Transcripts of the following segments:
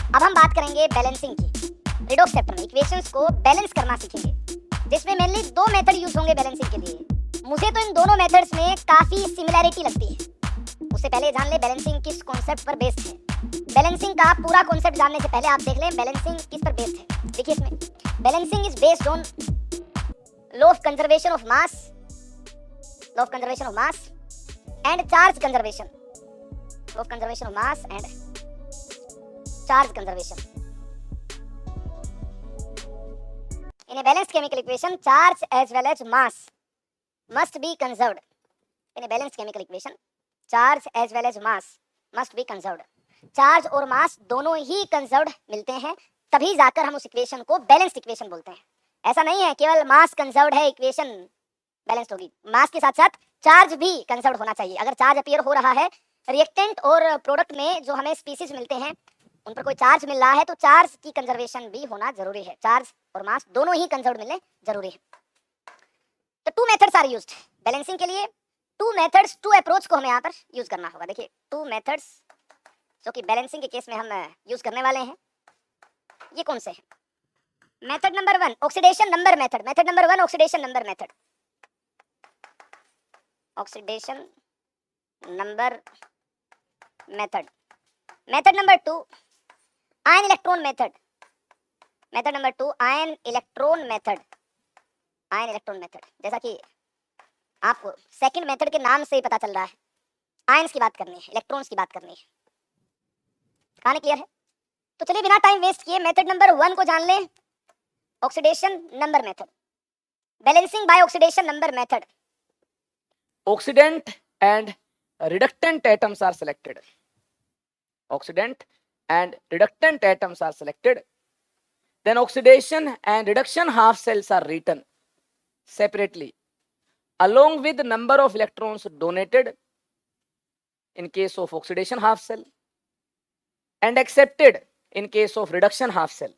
अब हम बात करेंगे बैलेंसिंग की। रिडॉक्स चैप्टर में इक्वेशंस को बैलेंस करना सीखेंगे, जिसमें मेनली दो मेथड यूज होंगे बैलेंसिंग के लिए। मुझे तो इन दोनों मेथड्स में काफी सिमिलैरिटी लगती है। उससे पहले जान ले बैलेंसिंग किस कॉन्सेप्ट पर बेस्ड है। बैलेंसिंग का पूरा कॉन्सेप्ट जानने से पहले आप देख लें बैलेंसिंग किस पर बेस्ड है। देखिए इसमें balancing is based on law of conservation of mass, law of conservation of mass and charge conservation, law of conservation of mass and charge conservation. In a balanced chemical equation, charge as well as mass must be conserved. In a balanced chemical equation, charge as well as mass must be conserved. Charge और मास दोनों ही conserved मिलते हैं, तभी जाकर हम उस equation को balanced equation बोलते हैं। ऐसा नहीं है केवल मास कंजर्व्ड है इक्वेशन बैलेंस्ड होगी, मास के साथ साथ चार्ज भी कंजर्व्ड होना चाहिए। अगर चार्ज अपीयर हो रहा है रिएक्टेंट और प्रोडक्ट में, जो हमें स्पीसीज मिलते हैं उन पर कोई चार्ज मिल रहा है, तो चार्ज की कंजर्वेशन भी होना जरूरी है। चार्ज और मास दोनों ही कंजर्व्ड मिलने जरूरी है। तो two methods are used balancing के लिए। टू मेथड्स, टू अप्रोच को हमें यहाँ पर यूज करना होगा। देखिए टू मेथड्स जो कि बैलेंसिंग के केस में हम यूज करने वाले हैं, ये कौन से हैं? Method number 1 oxidation number method. Method number 1 oxidation number method, oxidation number method. Method number 2 ion electron method. Method number 2 ion electron method. Ion electron method, जैसा कि आपको सेकंड मेथड के नाम से ही पता चल रहा है, आयंस की बात करनी है, इलेक्ट्रॉन्स की बात करनी है। कहानी क्लियर है? तो चलिए बिना टाइम वेस्ट किए मेथड नंबर 1 को जान लें, oxidation number method. Balancing by oxidation number method. Oxidant and reductant atoms are selected. Oxidant and reductant atoms are selected. Then oxidation and reduction half cells are written separately along with the number of electrons donated in case of oxidation half cell and accepted in case of reduction half cell.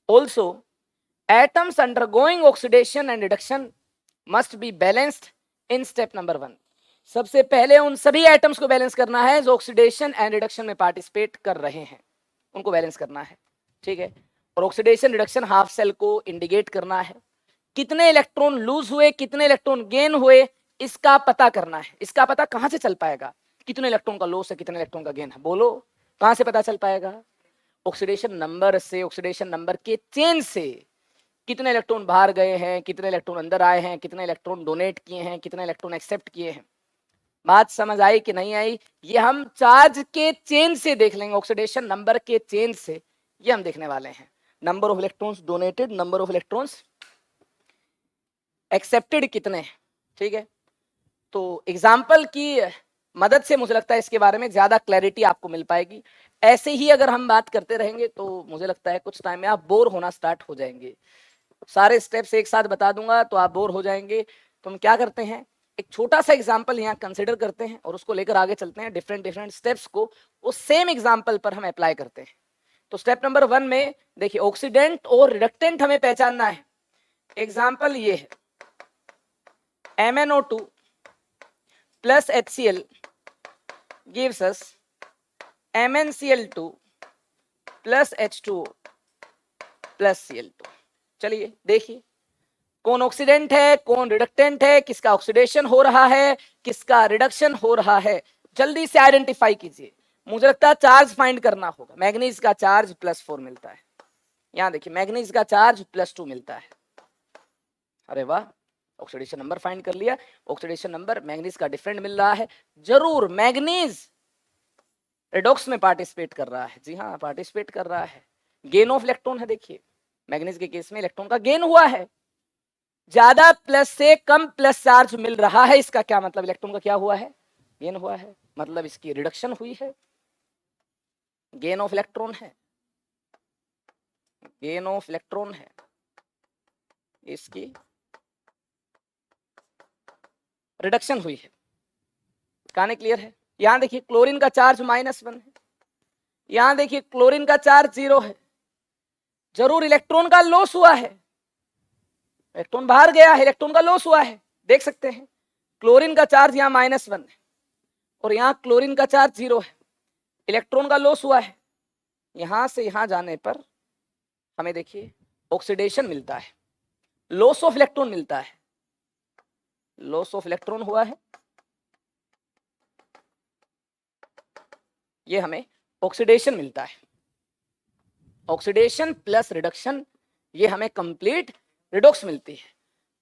Also, atoms undergoing oxidation and reduction must be balanced in step number 1. सबसे पहले उन सभी atoms को balance करना है जो oxidation and reduction में participate कर रहे हैं, उनको बैलेंस करना है, ठीक है। और ऑक्सीडेशन रिडक्शन हाफ सेल को इंडिकेट करना है, कितने इलेक्ट्रॉन लूज हुए कितने इलेक्ट्रॉन गेन हुए इसका पता करना है। इसका पता कहां से चल पाएगा? कितने इलेक्ट्रॉन का लॉस है कितने इलेक्ट्रॉन का गेन है, बोलो कहां से पता चल पाएगा? ऑक्सीडेशन नंबर से, ऑक्सीडेशन नंबर के चेन से। कितने इलेक्ट्रॉन बाहर गए हैं, कितने इलेक्ट्रॉन अंदर आए हैं, कितने इलेक्ट्रॉन डोनेट किए हैं, कितने इलेक्ट्रॉन एक्सेप्ट किए हैं। बात समझ आई कि नहीं आई? ये हम चार्ज के चेन से देख लेंगे, ऑक्सीडेशन नंबर के चेन से ये हम देखने वाले हैं। Number of electrons donated, number of electrons accepted कितने, ठीक है। तो एग्जाम्पल की मदद से मुझे लगता है इसके बारे में ज्यादा क्लैरिटी आपको मिल पाएगी। ऐसे ही अगर हम बात करते रहेंगे तो मुझे लगता है कुछ टाइम में आप बोर होना स्टार्ट हो जाएंगे। सारे स्टेप्स एक साथ बता दूंगा तो आप बोर हो जाएंगे। तो हम क्या करते हैं, एक छोटा सा एग्जाम्पल यहाँ कंसिडर करते हैं और उसको लेकर आगे चलते हैं। डिफरेंट डिफरेंट स्टेप्स को उस सेम एग्जाम्पल पर हम अप्लाई करते हैं। तो स्टेप नंबर 1 में देखिए ऑक्सीडेंट और रिडक्टेंट हमें पहचानना है। एग्जाम्पल ये है, MnO2 plus HCl gives us MnCl2 plus H2O plus Cl2। चलिए देखिए कौन ऑक्सीडेंट है कौन रिडक्टेंट है, किसका ऑक्सीडेशन हो रहा है किसका रिडक्शन हो रहा है, जल्दी से आइडेंटिफाई कीजिए। मुझे लगता है चार्ज फाइंड करना होगा। मैग्नीज का चार्ज +4 मिलता है, यहां देखिए मैग्नीज का चार्ज +2 मिलता है। अरे वाह, ऑक्सीडेशन नंबर फाइंड कर लिया। ऑक्सीडेशन नंबर मैग्नीज का डिफरेंट मिल रहा है, जरूर मैग्नीज रिडॉक्स में पार्टिसिपेट कर रहा है। जी हाँ, पार्टिसिपेट कर रहा है। गेन ऑफ इलेक्ट्रॉन है, देखिए मैग्नीज के केस में इलेक्ट्रॉन का गेन हुआ है, ज्यादा प्लस से कम प्लस चार्ज मिल रहा है। इसका क्या मतलब? इलेक्ट्रॉन का क्या हुआ है? गेन हुआ है, मतलब इसकी रिडक्शन हुई है। गेन ऑफ इलेक्ट्रॉन है, गेन ऑफ इलेक्ट्रॉन है, इसकी रिडक्शन हुई है। कहानी क्लियर है? यहां देखिए क्लोरीन का चार्ज -1 है, यहां देखिए क्लोरीन का चार्ज 0 है, जरूर इलेक्ट्रॉन का लॉस हुआ है, इलेक्ट्रॉन बाहर गया है, इलेक्ट्रॉन का लॉस हुआ है। देख सकते हैं क्लोरीन का चार्ज यहाँ -1 है और यहाँ क्लोरीन का चार्ज 0 है, इलेक्ट्रॉन का लॉस हुआ है। यहां से यहां जाने पर हमें देखिए ऑक्सीडेशन मिलता है, लॉस ऑफ इलेक्ट्रॉन मिलता है, लॉस ऑफ इलेक्ट्रॉन हुआ है, ये हमें ऑक्सीडेशन मिलता है। ऑक्सीडेशन प्लस रिडक्शन, ये हमें कंप्लीट रिडॉक्स मिलती है।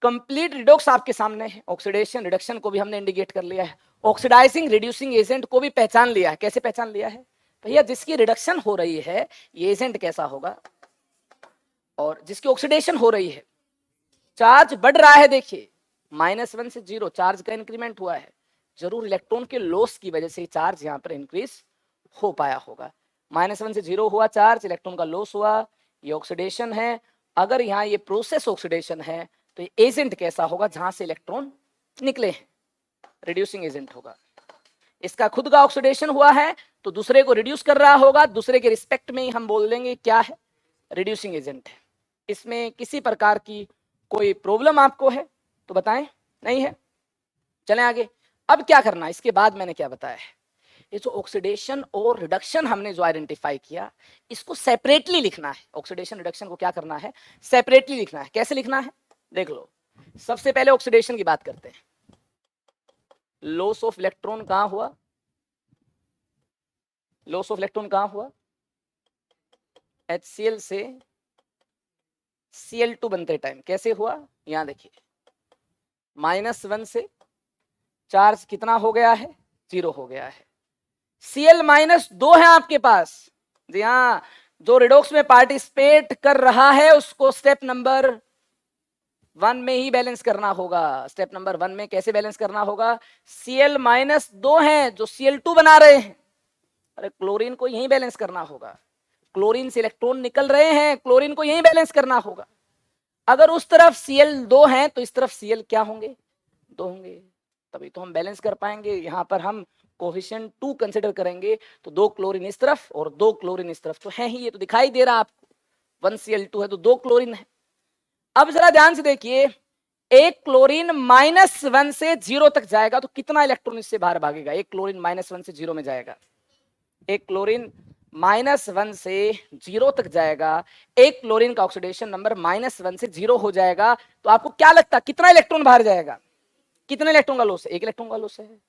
कंप्लीट रिडॉक्स आपके सामने है। ऑक्सीडेशन रिडक्शन को भी हमने इंडिकेट कर लिया है, ऑक्सीडाइजिंग रिड्यूसिंग एजेंट को भी पहचान लिया है। कैसे पहचान लिया है भैया? जिसकी रिडक्शन हो रही है ये एजेंट कैसा होगा, और जिसकी ऑक्सीडेशन हो रही है, चार्ज बढ़ रहा है, देखिए -1 से 0 चार्ज का इंक्रीमेंट हुआ है, जरूर इलेक्ट्रॉन के लॉस की वजह से चार्ज यहाँ पर इंक्रीज हो पाया होगा। -1 से 0 हुआ चार्ज, इलेक्ट्रॉन का लॉस हुआ, ये ऑक्सीडेशन है। अगर यहाँ ये प्रोसेस ऑक्सीडेशन है तो ये एजेंट कैसा होगा? जहां से इलेक्ट्रॉन निकले हैं, रिड्यूसिंग एजेंट होगा। इसका खुद का ऑक्सीडेशन हुआ है तो दूसरे को रिड्यूस कर रहा होगा, दूसरे के रिस्पेक्ट में ही हम बोल देंगे क्या है? रिड्यूसिंग एजेंट है। इसमें किसी प्रकार की कोई प्रॉब्लम आपको है तो बताएं, नहीं है? चलें आगे। अब क्या करना है इसके बाद? मैंने क्या बताया है, ये जो ऑक्सीडेशन और रिडक्शन हमने जो आइडेंटिफाई किया, इसको सेपरेटली लिखना है। ऑक्सीडेशन रिडक्शन को क्या करना है? सेपरेटली लिखना है। कैसे लिखना है देख लो। सबसे पहले ऑक्सीडेशन की बात करते हैं। लॉस ऑफ इलेक्ट्रॉन कहां हुआ? लॉस ऑफ इलेक्ट्रॉन कहां हुआ? HCl से Cl2 बनते टाइम। कैसे हुआ? यहां देखिए, -1 से चार्ज कितना हो गया है? 0 हो गया है। Cl-2 है आपके पास। जी हाँ, जो रिडॉक्स में पार्टिसिपेट कर रहा है उसको स्टेप नंबर 1 में ही बैलेंस करना होगा। स्टेप नंबर 1 में कैसे बैलेंस करना होगा? Cl-2 है जो Cl2 बना रहे हैं, अरे क्लोरीन को यही बैलेंस करना होगा। क्लोरीन से इलेक्ट्रॉन निकल रहे हैं, क्लोरीन को यही बैलेंस करना होगा। अगर उस तरफ Cl2 है तो इस तरफ Cl क्या होंगे? 2 होंगे, तभी तो हम बैलेंस कर पाएंगे। यहां पर हम कोफिशिएंट 2 कंसिडर करेंगे तो 2 क्लोरीन इस तरफ और 2 क्लोरीन इस तरफ तो है ही, ये तो दिखाई दे रहा आपको। 1 Cl2 है तो 2 क्लोरीन है। अब जरा ध्यान से देखिए, एक क्लोरीन -1 से 0 तक जाएगा तो कितना इलेक्ट्रॉन इससे बाहर भागेगा? एक क्लोरीन -1 से 0 में जाएगा, एक क्लोरीन -1 से 0 तक जाएगा, एक क्लोरीन का ऑक्सीडेशन नंबर -1 से 0 हो जाएगा, तो आपको क्या लगता है कितना इलेक्ट्रॉन बाहर जाएगा? कितने इलेक्ट्रॉन का लॉस है? 1 इलेक्ट्रॉन का लॉस है।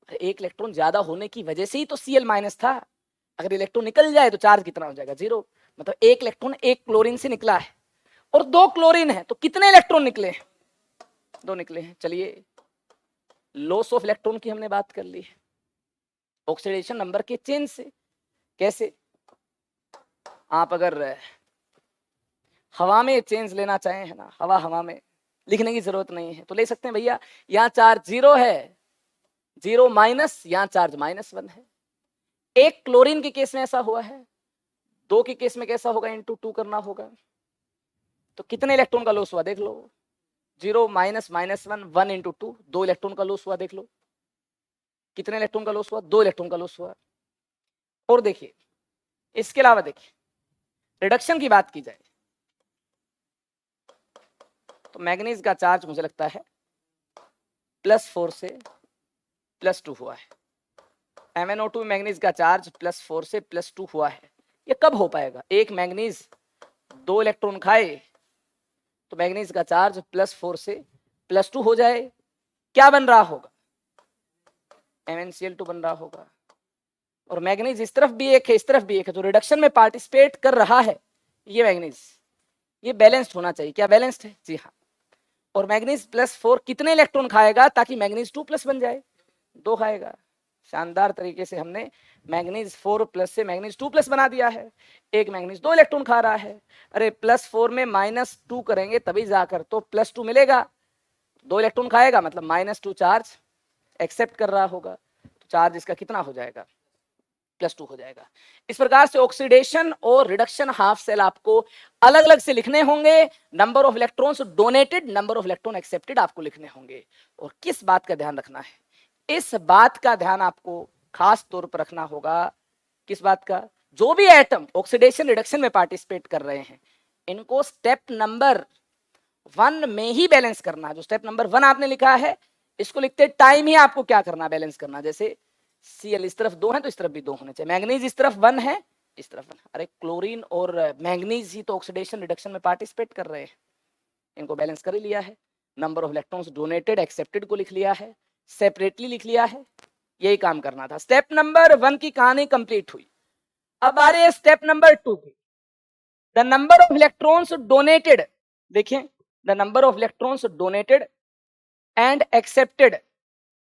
एक इलेक्ट्रॉन ज्यादा होने की वजह से ही तो Cl- था। अगर इलेक्ट्रॉन निकल जाए तो चार्ज कितना हो जाएगा? 0। मतलब एक इलेक्ट्रॉन एक क्लोरीन से निकला है और 2 क्लोरीन है तो कितने इलेक्ट्रॉन निकले? 2 निकले हैं। चलिए, लॉस ऑफ इलेक्ट्रॉन की हमने बात कर ली है ऑक्सीडेशन नंबर के चेंज से। कैसे? आप अगर हवा में चेंज लेना चाहें, है ना, हवा में लिखने की जरूरत नहीं है तो ले सकते हैं भैया। यहाँ चार्ज 0 है, 0 माइनस, यहाँ चार्ज -1 है। एक क्लोरीन के केस में ऐसा हुआ है, 2 के केस में कैसा होगा? इंटू 2 करना होगा। तो कितने इलेक्ट्रॉन का लॉस हुआ देख लो? 0 माइनस -1, 1 इंटू 2, 2 इलेक्ट्रॉन का लॉस हुआ। देख लो कितने इलेक्ट्रॉन का लॉस हुआ? 2 इलेक्ट्रॉन का लॉस हुआ। और देखिए, इसके अलावा देखिए, रिडक्शन की बात की जाए तो मैग्नीज का चार्ज मुझे लगता है +4 से +2 हुआ है। MnO2 में मैग्नीज का चार्ज +4 से +2 हुआ है। ये कब हो पाएगा? एक मैग्नीज 2 इलेक्ट्रॉन खाए तो मैग्नीज का चार्ज +4 से +2 हो जाए, क्या बन रहा होगा? MnCl2 बन रहा होगा। और मैग्नीज इस तरफ भी एक है, इस तरफ भी एक है, जो रिडक्शन में पार्टिसिपेट कर रहा है ये मैग्नीज, ये बैलेंस्ड होना चाहिए। क्या बैलेंस्ड है? जी हाँ। और मैग्नीज +4 कितने इलेक्ट्रॉन खाएगा ताकि मैग्नीज 2+ बन जाए? 2 खाएगा। शानदार तरीके से हमने मैग्नीज 4+ से मैग्नीज 2+ बना दिया है। एक मैग्नीज 2 इलेक्ट्रॉन खा रहा है, अरे +4 में -2 करेंगे तभी जाकर तो +2 मिलेगा। 2 इलेक्ट्रॉन खाएगा मतलब -2 चार्ज एक्सेप्ट कर रहा होगा, तो चार्ज इसका कितना हो जाएगा? +2 हो जाएगा। इस प्रकार से ऑक्सीडेशन और रिडक्शन हाफ सेल आपको अलग अलग से लिखने होंगे। Number of electrons donated, number of electron accepted आपको लिखने होंगे। और किस बात का ध्यान रखना है? इस बात का ध्यान आपको खास तौर पर रखना होगा। किस बात का? जो भी एटम ऑक्सीडेशन रिडक्शन में पार्टिसिपेट कर रहे हैं इनको स्टेप नंबर 1 में ही बैलेंस करना है। जो स्टेप नंबर 1 आपने लिखा है इसको लिखते टाइम ही आपको क्या करना? बैलेंस करना। जैसे Cl इस तरफ 2 है तो इस तरफ भी 2 होने चाहिए। मैग्नीज इस तरफ 1 है इस तरफ। अरे क्लोरीन और मैंगनीज ही तो ऑक्सीडेशन रिडक्शन में पार्टिसिपेट कर रहे हैं, इनको बैलेंस कर ही लिया है। Number of electrons donated accepted को लिख लिया है, सेपरेटली लिख लिया है, यही काम करना था। स्टेप नंबर 1 की कहानी कंप्लीट हुई। अब आ रही है स्टेप नंबर 2 की। The number of electrons donated, देखिए the number of electrons donated and accepted,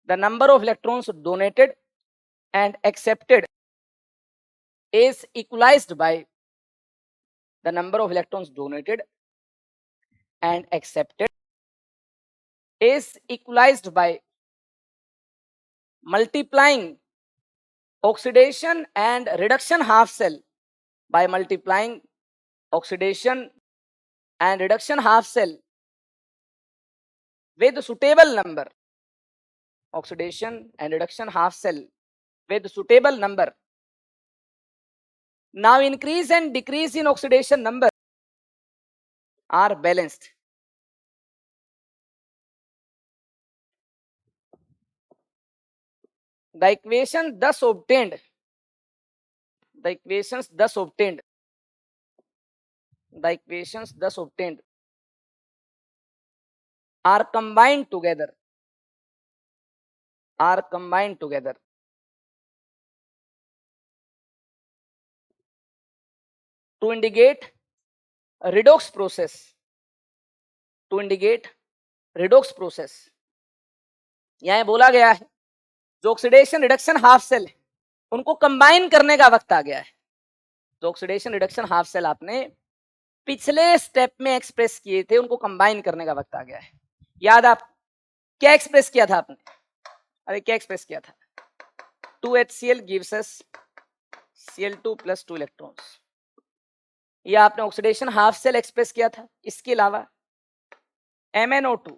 the number of electrons donated and accepted is equalized by the number of electrons donated and accepted is equalized by multiplying oxidation and reduction half cell by multiplying oxidation and reduction half cell with suitable number, oxidation and reduction half cell with suitable number. Now increase and decrease in oxidation number are balanced. The equation thus obtained, the equations thus obtained, the equations thus obtained are combined together, are combined together to indicate a redox process, to indicate redox process. यहां बोला गया है जो oxidation reduction half cell है उनको combine करने का वक्त आ गया है। जो ऑक्सीडेशन रिडक्शन हाफ सेल आपने पिछले स्टेप में एक्सप्रेस किए थे उनको कंबाइन करने का वक्त आ गया है। याद आप क्या एक्सप्रेस किया था आपने? अरे क्या एक्सप्रेस किया था? 2HCl gives us Cl2 plus 2 electrons। यह आपने ऑक्सीडेशन हाफ सेल एक्सप्रेस किया था। इसके अलावा MnO2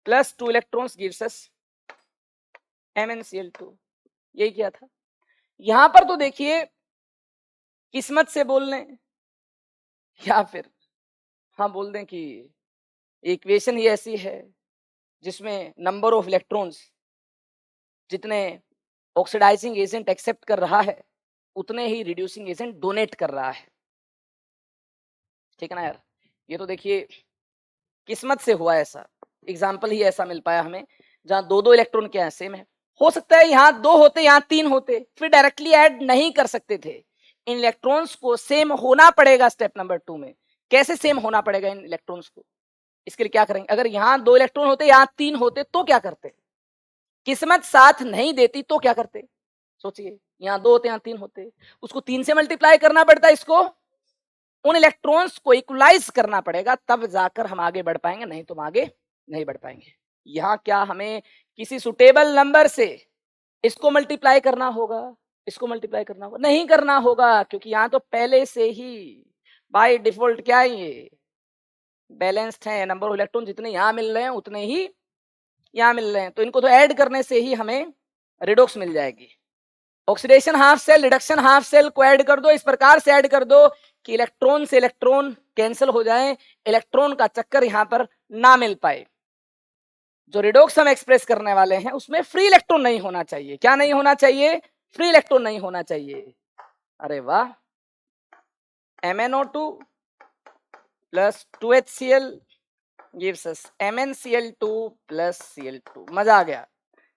plus 2 electrons gives us MnCl2, यही किया था। यहां पर तो देखिए किस्मत से बोल लें या फिर हाँ बोल दें कि इक्वेशन ही ऐसी है जिसमें नंबर ऑफ इलेक्ट्रॉन्स जितने ऑक्सीडाइजिंग एजेंट एक्सेप्ट कर रहा है उतने ही रिड्यूसिंग एजेंट डोनेट कर रहा है। ठीक है ना यार? ये तो देखिए किस्मत से हुआ ऐसा, एग्जाम्पल ही ऐसा मिल पाया हमें जहां दो दो इलेक्ट्रॉन क्या है सेम है। हो सकता है यहाँ 2 होते यहाँ 3 होते, फिर डायरेक्टली ऐड नहीं कर सकते थे। इन इलेक्ट्रॉन्स को सेम होना पड़ेगा स्टेप नंबर 2 में। कैसे सेम होना पड़ेगा इन इलेक्ट्रॉन्स को? इसके लिए क्या करेंगे? अगर यहाँ 2 इलेक्ट्रॉन होते यहाँ 3 होते तो क्या करते? किस्मत साथ नहीं देती तो क्या करते? सोचिए, यहाँ 2 होते यहाँ 3 होते, उसको 3 से मल्टीप्लाई करना पड़ता, इसको उन इलेक्ट्रॉन्स को इक्वलाइज करना पड़ेगा, तब जाकर हम आगे बढ़ पाएंगे, नहीं तो हम आगे नहीं बढ़ पाएंगे। यहाँ क्या हमें किसी सुटेबल नंबर से इसको मल्टीप्लाई करना होगा, इसको मल्टीप्लाई करना होगा? नहीं करना होगा, क्योंकि यहाँ तो पहले से ही बाय डिफॉल्ट क्या है, ये बैलेंस्ड है। नंबर ऑफ इलेक्ट्रॉन जितने यहाँ मिल रहे हैं उतने ही यहाँ मिल रहे हैं, तो इनको तो ऐड करने से ही हमें रिडॉक्स मिल जाएगी। Oxidation half cell, reduction half cell को ऐड कर दो, इस प्रकार से ऐड कर दो कि इलेक्ट्रॉन से इलेक्ट्रॉन कैंसिल हो जाए, इलेक्ट्रॉन का चक्कर यहां पर ना मिल पाए। जो रिडॉक्स हम एक्सप्रेस करने वाले हैं उसमें फ्री इलेक्ट्रॉन नहीं होना चाहिए। क्या नहीं होना चाहिए? फ्री इलेक्ट्रॉन नहीं होना चाहिए। अरे वाह, MnO2 plus 2HCl gives us MnCl2 plus Cl2। मजा आ गया,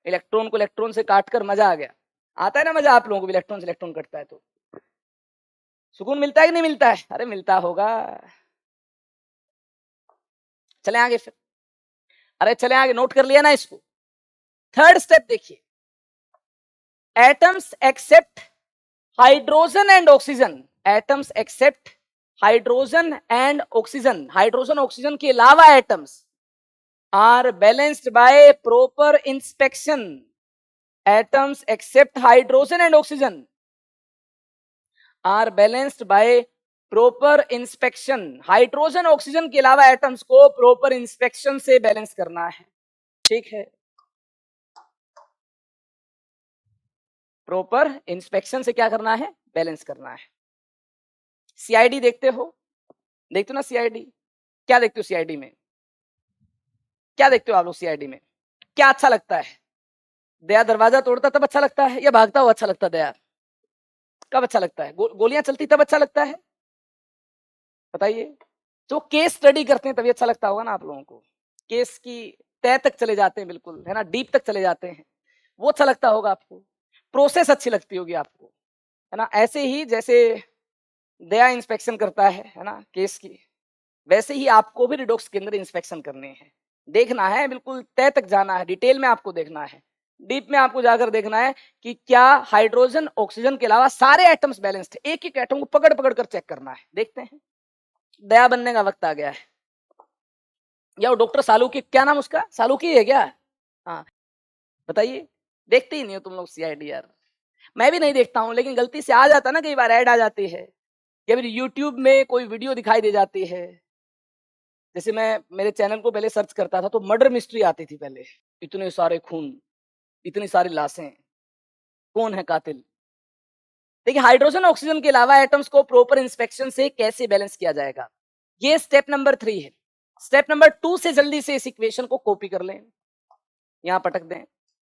इलेक्ट्रॉन को इलेक्ट्रॉन से काटकर मजा आ गया। आता है ना मजा आप लोगों को? इलेक्ट्रॉन से इलेक्ट्रॉन कटता है तो सुकून मिलता है कि नहीं मिलता है? अरे मिलता होगा। चले आगे फिर, अरे चले आगे, नोट कर लिया ना इसको। थर्ड स्टेप देखिए, atoms except hydrogen and oxygen, atoms except hydrogen and oxygen, hydrogen oxygen के अलावा atoms are balanced by proper inspection. Atoms except hydrogen and oxygen are balanced by proper inspection. Hydrogen oxygen के अलावा atoms को proper inspection से balance करना है। ठीक है, प्रॉपर इंस्पेक्शन से क्या करना है? बैलेंस करना है। सीआईडी देखते हो, देखते हो ना सीआईडी? क्या देखते हो सीआईडी में? क्या देखते हो आप लोग सीआईडी में? क्या अच्छा लगता है? दया दरवाजा तोड़ता तब अच्छा लगता है या भागता हुआ अच्छा लगता है? दया कब अच्छा लगता है? गोलियां चलती तब अच्छा लगता है? बताइए। जो केस स्टडी करते हैं तभी अच्छा लगता होगा ना आप लोगों को। केस की तह तक चले जाते हैं, बिल्कुल है ना, डीप तक चले जाते हैं, वो अच्छा लगता होगा आपको। प्रोसेस अच्छी लगती होगी आपको, है ना। ऐसे ही जैसे दया इंस्पेक्शन करता है ना, केस की, वैसे ही आपको भी रिडॉक्स के अंदर इंस्पेक्शन करने हैं, देखना है, बिल्कुल तह तक जाना है, डिटेल में आपको देखना है, डीप में आपको जाकर देखना है कि क्या हाइड्रोजन ऑक्सीजन के अलावा सारे एटम्स बैलेंस्ड है। एक एक एटम को पकड़ पकड़ कर चेक करना है। देखते हैं, दया बनने का वक्त आ गया है। या वो डॉक्टर सालूकी, क्या नाम उसका, सालूकी है क्या? हाँ, बताइए। देखते ही नहीं हो तुम लोग सीआईडी यार। मैं भी नहीं देखता हूँ, लेकिन गलती से आ जाता ना, कई बार ऐड आ जाती है या फिर यूट्यूब में कोई वीडियो दिखाई दे जाती है। जैसे मैं मेरे चैनल को पहले सर्च करता था तो मर्डर मिस्ट्री आती थी पहले, इतने सारे खून, इतनी सारी लाशें, कौन है कातिल। देखिए, हाइड्रोजन ऑक्सीजन के अलावा एटम्स को प्रॉपर इंस्पेक्शन से कैसे बैलेंस किया जाएगा, ये स्टेप नंबर 3 है। स्टेप नंबर 2 से जल्दी से इस इक्वेशन को कॉपी कर लें, यहां पटक दें,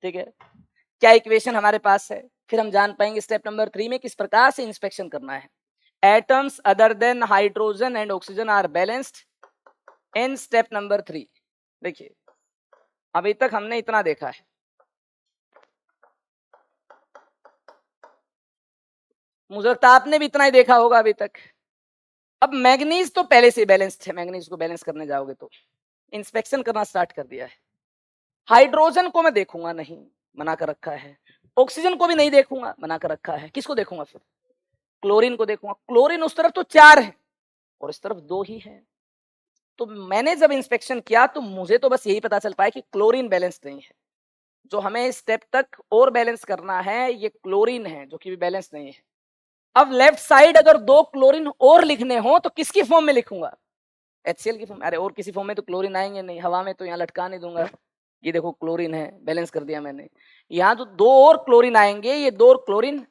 ठीक है। क्या इक्वेशन हमारे पास है, फिर हम जान पाएंगे स्टेप नंबर 3 में किस प्रकार से इंस्पेक्शन करना है। Atoms other than hydrogen and oxygen are balanced in step number 3। देखिए, अभी तक हमने इतना देखा है, मुझे लगता है आपने भी इतना ही देखा होगा अभी तक। अब मैग्नीज तो पहले से बैलेंस्ड है, मैग्नीज को बैलेंस करने जाओगे तो इंस्पेक्शन करना स्टार्ट कर दिया है। हाइड्रोजन को मैं देखूंगा नहीं, मना कर रखा है। ऑक्सीजन को भी नहीं देखूंगा, मना कर रखा है। किसको देखूंगा फिर? क्लोरीन को देखूंगा। क्लोरीन उस तरफ तो 4 है और इस तरफ 2 ही है। तो मैंने जब इंस्पेक्शन किया तो मुझे तो बस यही पता चल पाया कि क्लोरीन बैलेंस नहीं है। जो हमें इस स्टेप तक और बैलेंस करना है ये क्लोरीन है, जो कि भी बैलेंस नहीं है। अब लेफ्ट साइड अगर 2 क्लोरीन और लिखने हो तो किसकी फॉर्म में लिखूंगा? HCl की फॉर्म। अरे और किसी फॉर्म में तो क्लोरीन आएंगे नहीं, हवा में तो यहाँ लटका नहीं दूंगा। ये देखो क्लोरीन है, बैलेंस कर दिया मैंने। यहाँ तो 2 और क्लोरीन आएंगे, ये 2 और क्लोरीन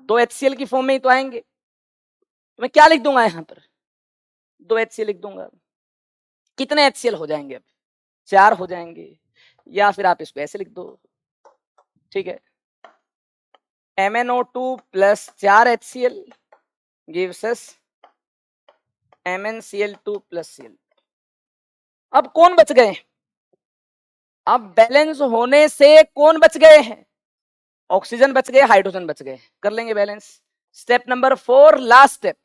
2 HCl की फॉर्म में ही तो आएंगे। तो मैं क्या लिख दूंगा यहाँ पर? 2 HCl लिख दूंगा। कितने HCl हो जाएंगे अब? 4 हो जाएंगे। या फिर आप इसको ऐसे लिख दो, ठीक है। MnO2 plus 4 HCl gives us MnCl2 plus Cl। अब कौन बच गए? अब बैलेंस होने से कौन बच गए हैं? ऑक्सीजन बच गए, हाइड्रोजन बच गए। कर लेंगे balance. Step number 4 last step.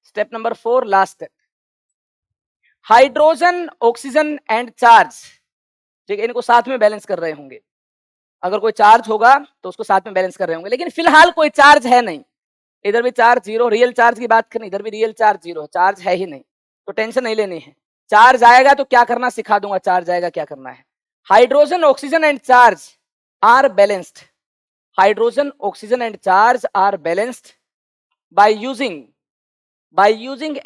Step number 4 last step. Hydrogen oxygen and charge, ठीक है, इनको साथ में बैलेंस कर रहे होंगे। अगर कोई चार्ज होगा तो उसको साथ में बैलेंस कर रहे होंगे, लेकिन फिलहाल कोई चार्ज है नहीं। इधर भी चार्ज जीरो, रियल चार्ज की बात करें, इधर भी रियल चार्ज जीरो, चार्ज है ही नहीं, तो टेंशन नहीं लेनी है। चार्ज आएगा तो क्या करना सिखा दूंगा, चार्ज आएगा क्या करना है। Hydrogen oxygen and charge are balanced. Hydrogen oxygen and charge are balanced by using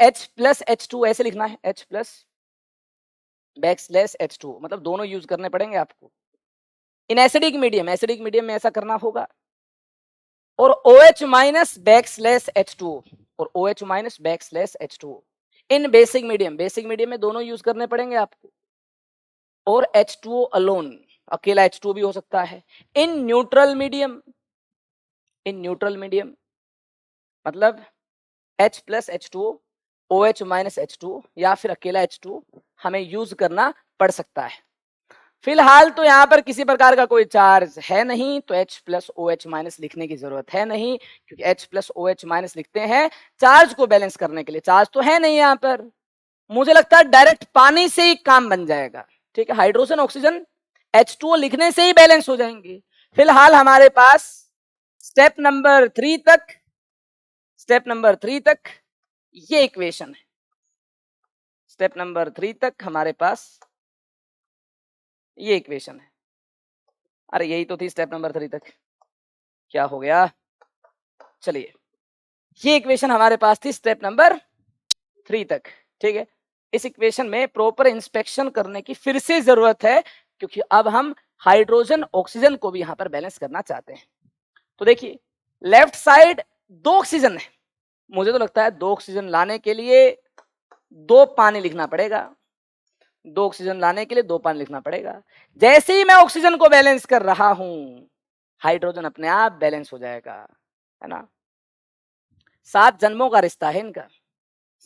H plus H2, ऐसे लिखना है, H प्लस बैकस्लैश H2, मतलब दोनों यूज करने पड़ेंगे आपको। इन एसिडिक मीडियम में ऐसा करना होगा। और OH माइनस बैकस्लैश H2 और OH माइनस बैकस्लैश H2। इन बेसिक मीडियम में दोनों यूज करने पड़ेंगे आपको। और H2O अलोन, अकेला H2O भी हो सकता है। इन न्यूट्रल मीडियम मतलब H plus H2O, OH minus H2O या फिर अकेला H2O हमें यूज करना पड़ सकता है। फिलहाल तो यहाँ पर किसी प्रकार का कोई चार्ज है नहीं, तो H प्लस OH माइनस लिखने की जरूरत है नहीं, क्योंकि H प्लस OH माइनस लिखते हैं चार्ज को बैलेंस करने के लिए। चार्ज तो है नहीं यहाँ पर, मुझे लगता है डायरेक्ट पानी से ही काम बन जाएगा, ठीक है। हाइड्रोजन ऑक्सीजन H2O लिखने से ही बैलेंस हो जाएंगे। फिलहाल हमारे पास स्टेप नंबर 3 तक ये इक्वेशन है। स्टेप नंबर 3 तक हमारे पास ये इक्वेशन है। अरे यही तो थी स्टेप नंबर 3 तक, क्या हो गया? चलिए, ये इक्वेशन हमारे पास थी स्टेप नंबर 3 तक, ठीक है। इस इक्वेशन में प्रॉपर इंस्पेक्शन करने की फिर से जरूरत है, क्योंकि अब हम हाइड्रोजन ऑक्सीजन को भी यहां पर बैलेंस करना चाहते हैं। तो देखिए, लेफ्ट साइड 2 ऑक्सीजन है, मुझे तो लगता है 2 ऑक्सीजन लाने के लिए 2 पानी लिखना पड़ेगा। 2 ऑक्सीजन लाने के लिए 2 पानी लिखना पड़ेगा। जैसे ही मैं ऑक्सीजन को बैलेंस कर रहा हूं, हाइड्रोजन अपने आप बैलेंस हो जाएगा, है ना। 7 जन्मों का रिश्ता है इनका,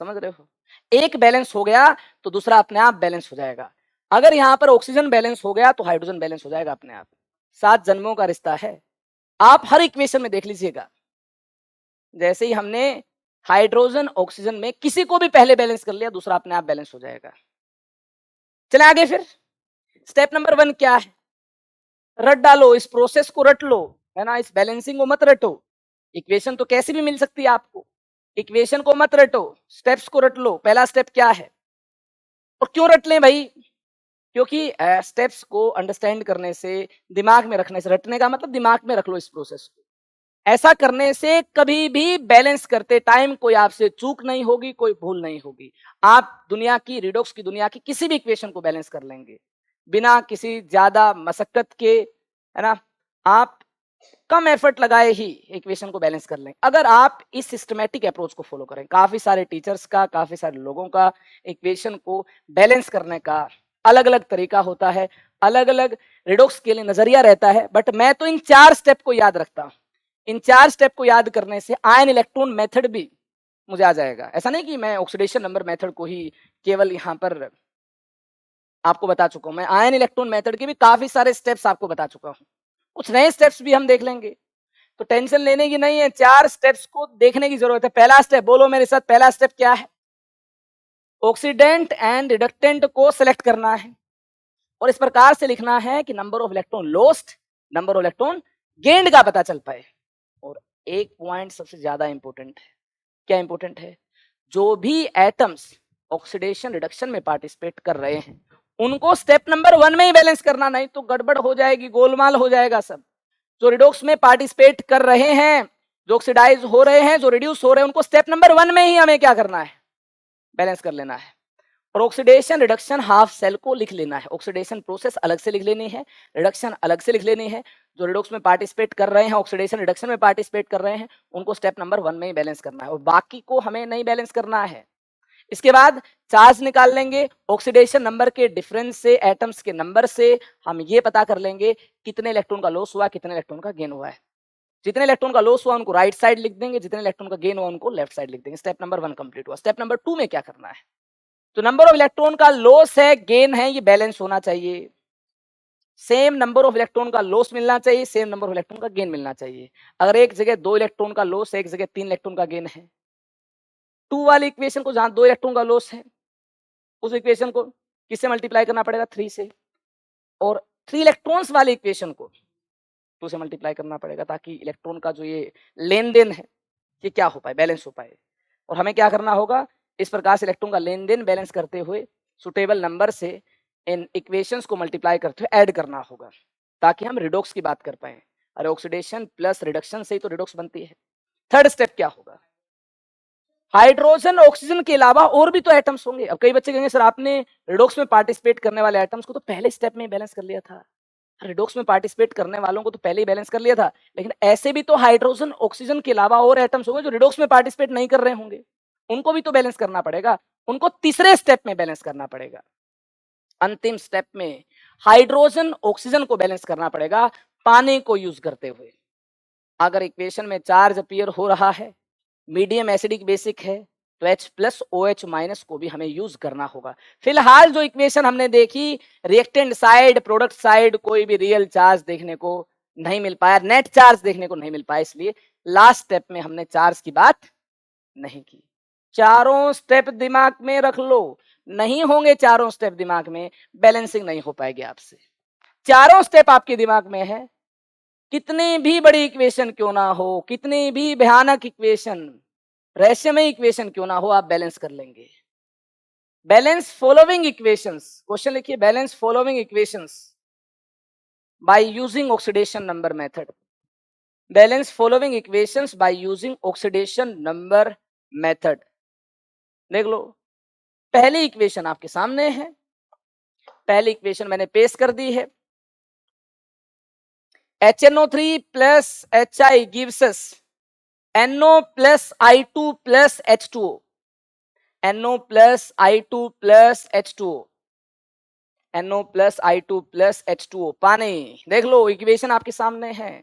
समझ रहे हो। एक बैलेंस हो गया तो दूसरा अपने आप बैलेंस हो जाएगा। अगर यहाँ पर ऑक्सीजन बैलेंस हो गया तो हाइड्रोजन बैलेंस हो जाएगा अपने आप। 7 जन्मों का रिश्ता है। आप हर इक्वेशन में देख लीजिएगा, जैसे ही हमने हाइड्रोजन ऑक्सीजन में किसी को भी पहले बैलेंस कर लिया, दूसरा अपने आप बैलेंस हो जाएगा। चले आगे फिर। स्टेप नंबर 1 क्या है? रट डालो, इस प्रोसेस को रट लो, है ना, इस बैलेंसिंग को मत रटो। इक्वेशन तो कैसे भी मिल सकती है आपको, इक्वेशन को मत रटो, स्टेप्स को रट लो। पहला स्टेप क्या है? और क्यों रट लें भाई? क्योंकि स्टेप्स को अंडरस्टैंड करने से, दिमाग में रखने से, रटने का मतलब दिमाग में रख लो इस प्रोसेस को। ऐसा करने से कभी भी बैलेंस करते टाइम कोई आपसे चूक नहीं होगी, कोई भूल नहीं होगी। आप दुनिया की, रिडॉक्स की दुनिया की किसी भी इक्वेशन को बैलेंस कर लेंगे बिना किसी ज्यादा मशक्कत के, है ना। आप कम एफर्ट लगाए ही इक्वेशन को बैलेंस कर लें अगर आप इस सिस्टमेटिक अप्रोच को फॉलो करें। काफी सारे टीचर्स का, काफी सारे लोगों का इक्वेशन को बैलेंस करने का अलग अलग तरीका होता है, अलग अलग रिडॉक्स के लिए नजरिया रहता है। बट मैं तो इन 4 स्टेप को याद रखता हूं। इन 4 स्टेप को याद करने से आयन इलेक्ट्रॉन मेथड भी मुझे आ जाएगा। ऐसा नहीं कि मैं ऑक्सीडेशन नंबर मेथड को ही केवल यहां पर आपको बता चुका हूं। मैं आयन इलेक्ट्रॉन मेथड के भी काफी सारे स्टेप्स आपको बता चुका हूं। कुछ नए स्टेप्स भी हम देख लेंगे, तो टेंशन लेने की नहीं है। 4 स्टेप्स को देखने की जरूरत है। पहला स्टेप बोलो मेरे साथ, पहला स्टेप क्या है? ऑक्सीडेंट एंड रिडक्टेंट को सिलेक्ट करना है और इस प्रकार से लिखना है कि number of electron lost, number of electron gained का पता चल पाए। और एक पॉइंट सबसे ज्यादा इंपॉर्टेंट है। क्या इंपॉर्टेंट है? जो भी एटम्स ऑक्सीडेशन रिडक्शन में पार्टिसिपेट कर रहे हैं उनको स्टेप नंबर 1 में ही बैलेंस करना, नहीं तो गड़बड़ हो जाएगी, गोलमाल हो जाएगा सब। जो रिडॉक्स में पार्टिसिपेट कर रहे हैं, जो ऑक्सीडाइज हो रहे हैं, जो रिड्यूस हो रहे हैं, उनको स्टेप नंबर 1 में ही हमें क्या करना है? बैलेंस कर लेना है। और ऑक्सीडेशन रिडक्शन हाफ सेल को लिख लेना है। ऑक्सीडेशन प्रोसेस अलग से लिख लेनी है, रिडक्शन अलग से लिख लेनी है। जो रिडॉक्स में पार्टिसिपेट कर रहे हैं, ऑक्सीडेशन रिडक्शन में पार्टिसिपेट कर रहे हैं, उनको स्टेप नंबर 1 में ही बैलेंस करना है और बाकी को हमें नहीं बैलेंस करना है। इसके बाद चार्ज निकाल लेंगे। ऑक्सीडेशन नंबर के डिफरेंस से, एटम्स के नंबर से हम ये पता कर लेंगे कितने इलेक्ट्रॉन का लॉस हुआ, कितने इलेक्ट्रॉन का गेन हुआ है। जितने इलेक्ट्रॉन का लॉस हुआ उनको राइट साइड लिख देंगे, जितने इलेक्ट्रॉन का गेन हुआ उनको लेफ्ट साइड लिख देंगे। स्टेप नंबर 1 कंप्लीट हुआ। स्टेप नंबर 2 में क्या करना है? तो नंबर ऑफ इलेक्ट्रॉन का लॉस है, गेन है, ये बैलेंस होना चाहिए। सेम नंबर ऑफ इलेक्ट्रॉन का लॉस मिलना चाहिए, सेम नंबर ऑफ इलेक्ट्रॉन का गेन मिलना चाहिए। अगर एक जगह 2 इलेक्ट्रॉन का लॉस है, एक जगह 3 इलेक्ट्रॉन का गेन है, 2 वाली इक्वेशन को जहां 2 इलेक्ट्रॉन का लॉस है उस इक्वेशन को किससे मल्टीप्लाई करना पड़ेगा? 3 से। और 3 इलेक्ट्रॉन्स वाली इक्वेशन को 2 से मल्टीप्लाई करना पड़ेगा ताकि इलेक्ट्रॉन का जो ये लेन देन है ये क्या हो पाए, बैलेंस हो पाए। और हमें क्या करना होगा? इस प्रकार से इलेक्ट्रॉन का लेन देन बैलेंस करते हुए सुटेबल नंबर से इन इक्वेशंस को मल्टीप्लाई करते हुए ऐड करना होगा ताकि हम रिडॉक्स की बात कर पाए। अरे ऑक्सीडेशन प्लस रिडक्शन से ही तो रिडॉक्स बनती है। थर्ड स्टेप क्या होगा? हाइड्रोजन ऑक्सीजन के अलावा और भी तो एटम्स होंगे। अब कई बच्चे कहेंगे सर आपने रिडॉक्स में पार्टिसिपेट करने वाले एटम्स को तो पहले स्टेप में बैलेंस कर लिया था। रिडॉक्स में पार्टिसिपेट करने वालों को तो पहले ही बैलेंस कर लिया था, लेकिन ऐसे भी तो हाइड्रोजन ऑक्सीजन के अलावा और एटम्स होंगे जो रिडॉक्स में पार्टिसिपेट नहीं कर रहे होंगे, उनको भी तो बैलेंस करना पड़ेगा। उनको तीसरे स्टेप में बैलेंस करना पड़ेगा। अंतिम स्टेप में हाइड्रोजन ऑक्सीजन को बैलेंस करना पड़ेगा पानी को यूज करते हुए। अगर इक्वेशन में चार्ज अपीयर हो रहा है, मीडियम एसिडिक बेसिक है, तो H प्लस OH माइनस को भी हमें यूज करना होगा। फिलहाल जो इक्वेशन हमने देखी, रिएक्टेंट साइड, प्रोडक्ट साइड, कोई भी रियल चार्ज देखने को नहीं मिल पाया, नेट चार्ज देखने को नहीं मिल पाया, इसलिए लास्ट स्टेप में हमने चार्ज की बात नहीं की। चारों स्टेप दिमाग में रख लो। नहीं होंगे चारों स्टेप दिमाग में, बैलेंसिंग नहीं हो पाएगी आपसे। चारों स्टेप आपके दिमाग में है, कितनी भी बड़ी इक्वेशन क्यों ना हो, कितनी भी भयानक इक्वेशन, रहस्यमय इक्वेशन क्यों ना हो, आप बैलेंस कर लेंगे। बैलेंस फॉलोइंग इक्वेशंस, क्वेश्चन लिखिए, balance following equations by using oxidation number method. Balance following equations by using oxidation number method. देख लो, पहली इक्वेशन आपके सामने है, पहली इक्वेशन मैंने पेश कर दी है। HNO3 plus HI gives us NO plus I2 plus H2O. NO plus I2 plus H2O. NO plus I2 plus H2O, पानी। देख लो इक्वेशन आपके सामने है।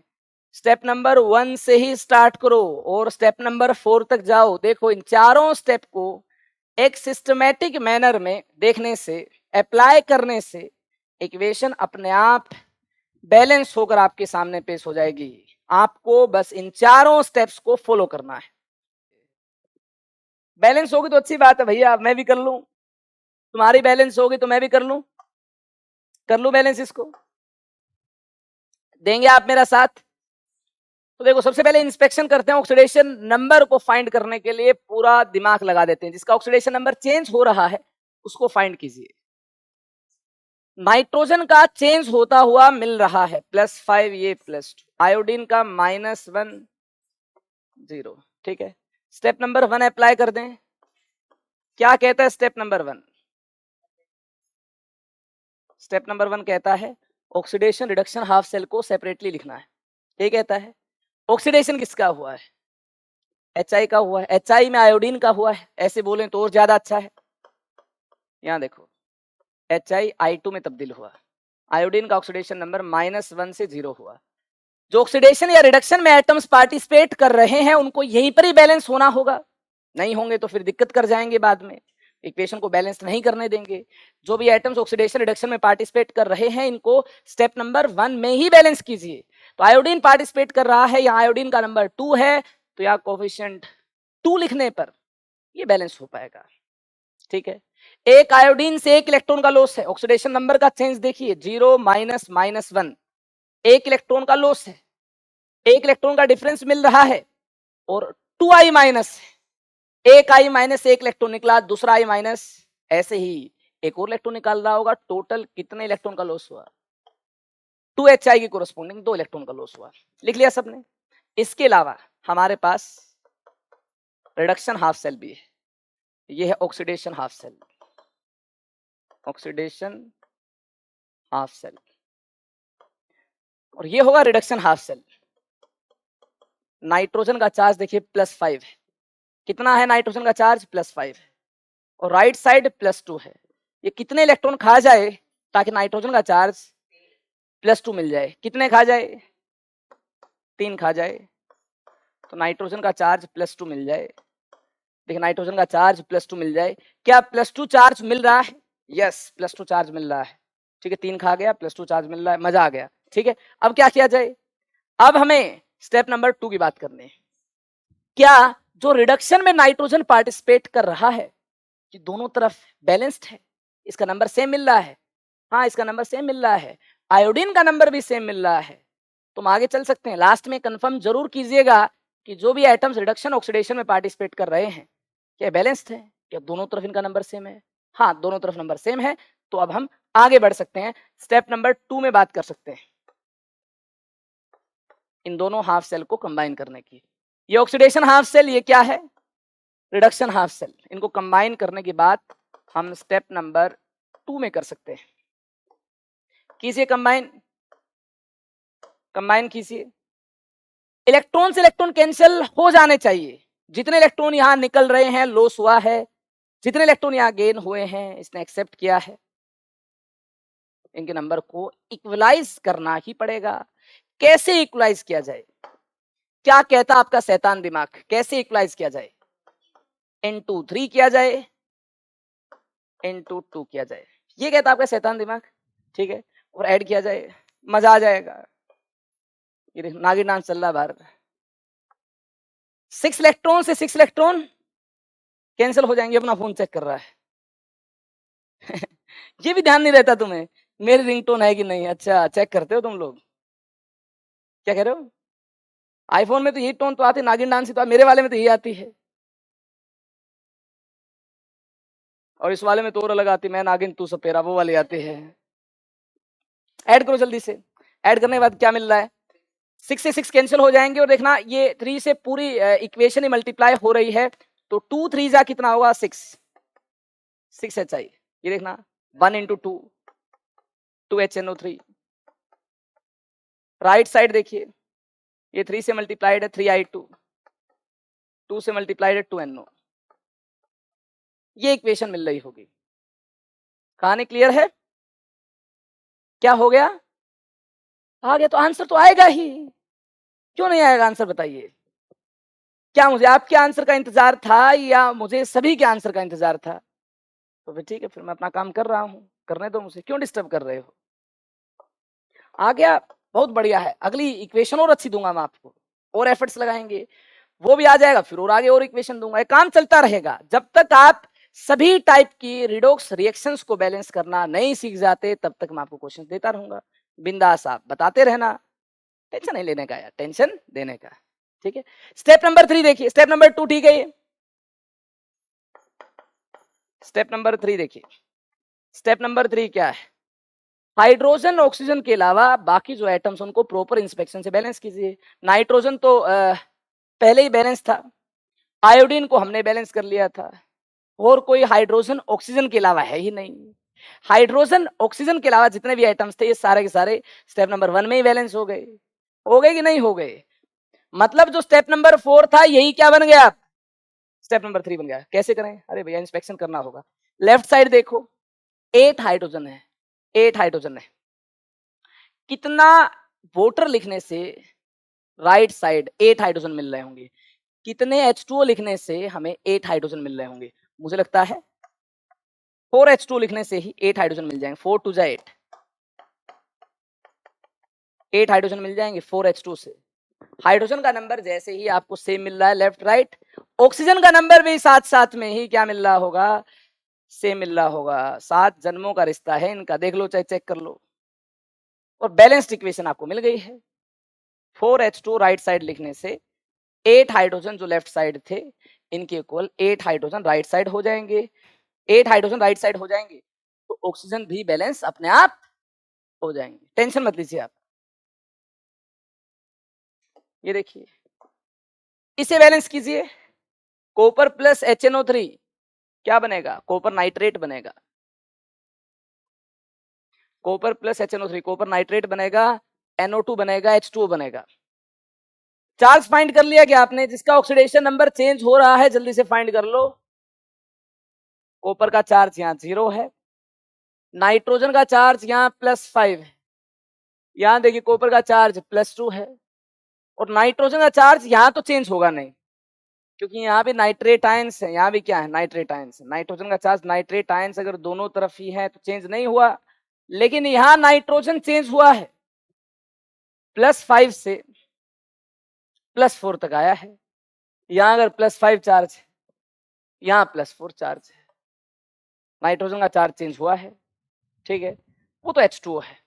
स्टेप नंबर 1 से ही स्टार्ट करो और स्टेप नंबर 4 तक जाओ। देखो इन चारों स्टेप को एक सिस्टमेटिक मैनर में देखने से, अप्लाई करने से इक्वेशन अपने आप बैलेंस होकर आपके सामने पेश हो जाएगी। आपको बस इन चारों स्टेप्स को फॉलो करना है। बैलेंस होगी तो अच्छी बात है भैया, मैं भी कर लूं, तुम्हारी बैलेंस होगी तो मैं भी कर लूं बैलेंस। इसको देंगे आप मेरा साथ? तो देखो सबसे पहले इंस्पेक्शन करते हैं, ऑक्सीडेशन नंबर को फाइंड करने के लिए पूरा दिमाग लगा देते हैं। जिसका ऑक्सीडेशन नंबर चेंज हो रहा है उसको फाइंड कीजिए। नाइट्रोजन का चेंज होता हुआ मिल रहा है +5, ये +2, आयोडीन का -1 0। ठीक है, स्टेप नंबर 1 अप्लाई कर दें। क्या कहता है स्टेप नंबर 1? स्टेप नंबर 1 कहता है ऑक्सीडेशन रिडक्शन हाफ सेल को सेपरेटली लिखना है। ये कहता है ऑक्सीडेशन किसका हुआ है? HI का हुआ है। HI में आयोडीन का हुआ है, ऐसे बोलें तो और ज्यादा अच्छा है। यहां देखो HI I2 में तब्दील हुआ, आयोडीन का ऑक्सीडेशन नंबर -1 से 0 हुआ। जो ऑक्सीडेशन या रिडक्शन में एटम्स पार्टिसिपेट कर रहे हैं उनको यहीं पर ही बैलेंस होना होगा, नहीं होंगे तो फिर दिक्कत कर जाएंगे, बाद में इक्वेशन को बैलेंस नहीं करने देंगे। जो भी एटम्स ऑक्सीडेशन रिडक्शन में पार्टिसिपेट कर रहे हैं इनको स्टेप नंबर 1 में ही बैलेंस कीजिए। तो आयोडीन पार्टिसिपेट कर रहा है, या आयोडीन का नंबर 2 है, तो यहाँ कोफिशिएंट 2 लिखने पर ये बैलेंस हो पाएगा। ठीक है, एक आयोडीन से 1 इलेक्ट्रॉन का लॉस है, ऑक्सीडेशन नंबर का चेंज देखिए 0 -1, 1 इलेक्ट्रॉन का लॉस है, 1 इलेक्ट्रॉन का डिफरेंस मिल रहा है, और 2I माइनस, एक I माइनस 1 इलेक्ट्रॉन निकला, दूसरा I माइनस, ऐसे ही एक और इलेक्ट्रॉन निकाल रहा होगा। टोटल कितने इलेक्ट्रॉन का लॉस हुआ? 2HI की कोरस्पोंडिंग 2 इलेक्ट्रॉन का लॉस हुआ। लिख लिया सबने? इसके अलावा हमारे पास रिडक्शन हाफ सेल भी है, ये है oxidation half cell, oxidation half cell, और ये होगा रिडक्शन हाफ सेल। नाइट्रोजन का चार्ज देखिए +5 है, कितना है नाइट्रोजन का चार्ज? +5 है, और राइट साइड +2 है। ये कितने इलेक्ट्रॉन खा जाए ताकि नाइट्रोजन का चार्ज +2 मिल जाए? कितने खा जाए? 3 खा जाए, तो नाइट्रोजन का चार्ज +2 मिल जाए। देखिए नाइट्रोजन का चार्ज +2 मिल जाए। क्या +2 चार्ज मिल रहा है? यस, +2 चार्ज मिल रहा है। ठीक है, 3 खा गया, +2 चार्ज मिल रहा है, मजा आ गया। ठीक है, अब क्या किया जाए? अब हमें स्टेप नंबर 2 की बात करनी है। क्या जो रिडक्शन में नाइट्रोजन पार्टिसिपेट कर रहा है कि दोनों तरफ बैलेंस्ड है, इसका नंबर सेम मिल रहा है? हाँ, इसका नंबर सेम मिल रहा है, आयोडीन का नंबर भी सेम मिल रहा है। तुम आगे चल सकते हैं। लास्ट में कंफर्म जरूर कीजिएगा कि जो भी एटम्स रिडक्शन ऑक्सीडेशन में पार्टिसिपेट कर रहे हैं क्या बैलेंस्ड है, क्या दोनों तरफ इनका नंबर सेम है? हाँ, दोनों तरफ नंबर सेम है। तो अब हम आगे बढ़ सकते हैं, स्टेप नंबर 2 में बात कर सकते हैं इन दोनों हाफ सेल को कंबाइन करने की। ये ऑक्सीडेशन हाफ सेल, ये क्या है? Reduction half cell. इनको कंबाइन करने के बाद हम स्टेप नंबर 2 में कर सकते हैं। कीजिए कंबाइन, कंबाइन कीजिए। इलेक्ट्रॉन से इलेक्ट्रॉन कैंसिल हो जाने चाहिए। जितने इलेक्ट्रॉन यहां निकल रहे हैं लॉस हुआ है, जितने इलेक्ट्रॉन यहां गेन हुए हैं इसने एक्सेप्ट किया है। इनके नंबर को इक्वलाइज करना ही पड़ेगा। कैसे इक्वलाइज किया जाए? क्या कहता आपका शैतान दिमाग? कैसे इक्वलाइज किया जाए? into 3 किया जाए, into 2 किया जाए, ये कहता आपका शैतान दिमाग। ठीक है, और ऐड किया जाए, मजा आ जाएगा। ये देख नागिन डांस चल रहा है बाहर। 6 इलेक्ट्रॉन से 6 इलेक्ट्रॉन कैंसिल हो जाएंगे। अपना फोन चेक कर रहा है ये भी ध्यान नहीं रहता तुम्हें मेरी रिंगटोन है कि नहीं? अच्छा, चेक करते हो तुम लोग। क्या कह रहे हो? आईफोन में तो यही टोन तो आती है, नागिन डांस ही तो मेरे वाले में तो यही आती है, और इस वाले में तो और अलग आती है, मैं नागिन तू सपेरा, वो वाली आती है। ऐड करो जल्दी से। ऐड करने के बाद क्या मिल रहा है? 6 से 6 कैंसिल हो जाएंगे, और देखना ये 3 से पूरी इक्वेशन ही मल्टीप्लाई हो रही है, तो 2 3 जा कितना होगा? 6 HI। ये देखना 1 into 2 2HNO3। राइट साइड देखिए, ये 3 से मल्टीप्लाइड है 3I2, 2 से मल्टीप्लाइड है 2NO। ये इक्वेशन मिल रही होगी। कहानी क्लियर है? क्या हो गया? आ गया तो आंसर तो आएगा ही। क्यों नहीं आएगा आंसर बताइए? क्या मुझे आपके आंसर का इंतजार था या मुझे सभी के आंसर का इंतजार था? तो फिर ठीक है, फिर मैं अपना काम कर रहा हूँ, करने दो मुझे, क्यों डिस्टर्ब कर रहे हो? आ गया, बहुत बढ़िया है। अगली इक्वेशन और अच्छी दूंगा मैं आपको, और एफर्ट्स लगाएंगे, वो भी आ जाएगा, फिर और आगे और इक्वेशन दूंगा। ये काम चलता रहेगा जब तक आप सभी टाइप की रिडोक्स रिएक्शंस को बैलेंस करना नहीं सीख जाते, तब तक मैं आपको क्वेश्चन देता रहूंगा। बिंदास आप बताते रहना, टेंशन नहीं लेने का यार, टेंशन देने का। ठीक है, स्टेप नंबर 3 देखिए, स्टेप नंबर 2 ठीक है, ये स्टेप नंबर 3 देखिए। स्टेप नंबर 3 क्या है? हाइड्रोजन ऑक्सीजन के अलावा बाकी जो एटम्स उनको प्रॉपर इंस्पेक्शन से बैलेंस कीजिए। नाइट्रोजन तो पहले ही बैलेंस था, आयोडीन को हमने बैलेंस कर लिया था, और कोई हाइड्रोजन ऑक्सीजन के अलावा है ही नहीं। हाइड्रोजन ऑक्सीजन के अलावा जितने भी आइटम्स थे ये सारे के सारे स्टेप नंबर 1 में ही बैलेंस हो गए। हो गए कि नहीं हो गए? मतलब जो स्टेप नंबर 4 था यही क्या बन गया? स्टेप नंबर 3 बन गया। कैसे करें? अरे भैया इंस्पेक्शन करना होगा। लेफ्ट साइड देखो, 8 हाइड्रोजन है, 8 हाइड्रोजन है। कितना वोटर लिखने से राइट साइड 8 हाइड्रोजन मिल रहे होंगे? कितने H2O लिखने से हमें 8 हाइड्रोजन मिल रहे होंगे? मुझे लगता है 4H2O लिखने से ही 8 हाइड्रोजन मिल जाएंगे। 4 2 जा 8, 8 हाइड्रोजन मिल जाएंगे 4H2 से। हाइड्रोजन का नंबर जैसे ही आपको सेम मिल रहा है लेफ्ट राइट, ऑक्सीजन का नंबर भी साथ साथ में ही क्या मिल रहा होगा? सेम मिल रहा होगा। 7 जन्मों का रिश्ता है इनका, देख लो चाहे चेक कर लो। और बैलेंस्ड इक्वेशन आपको मिल गई है। 4H2 राइट साइड लिखने से 8 हाइड्रोजन जो लेफ्ट साइड थे इनके इक्वल 8 हाइड्रोजन राइट साइड हो जाएंगे। 8 हाइड्रोजन राइट साइड हो जाएंगे तो ऑक्सीजन भी बैलेंस अपने आप हो जाएंगे। टेंशन मत लीजिए आप। ये देखिए, इसे बैलेंस कीजिए। कॉपर प्लस HNO3 क्या बनेगा? कॉपर नाइट्रेट बनेगा। Copper plus HNO3 copper nitrate बनेगा, NO2 बनेगा, H2O बनेगा। चार्ज फाइंड कर लिया क्या आपने? जिसका ऑक्सीडेशन नंबर चेंज हो रहा है जल्दी से फाइंड कर लो। कॉपर का चार्ज यहाँ 0 है, नाइट्रोजन का चार्ज यहाँ +5 है, यहाँ देखिए कॉपर का चार्ज +2 है, और नाइट्रोजन का चार्ज यहाँ तो चेंज होगा नहीं क्योंकि यहाँ भी नाइट्रेट आयंस है, यहाँ भी क्या है? नाइट्रेट आयंस है। नाइट्रोजन का चार्ज नाइट्रेट आयंस अगर दोनों तरफ ही है तो चेंज नहीं हुआ, लेकिन यहाँ नाइट्रोजन चेंज हुआ है, +5 से +4 तक आया है। यहाँ अगर +5 चार्ज है, यहाँ +4 चार्ज है, नाइट्रोजन का चार्ज चेंज हुआ है। ठीक है, वो तो H2O है,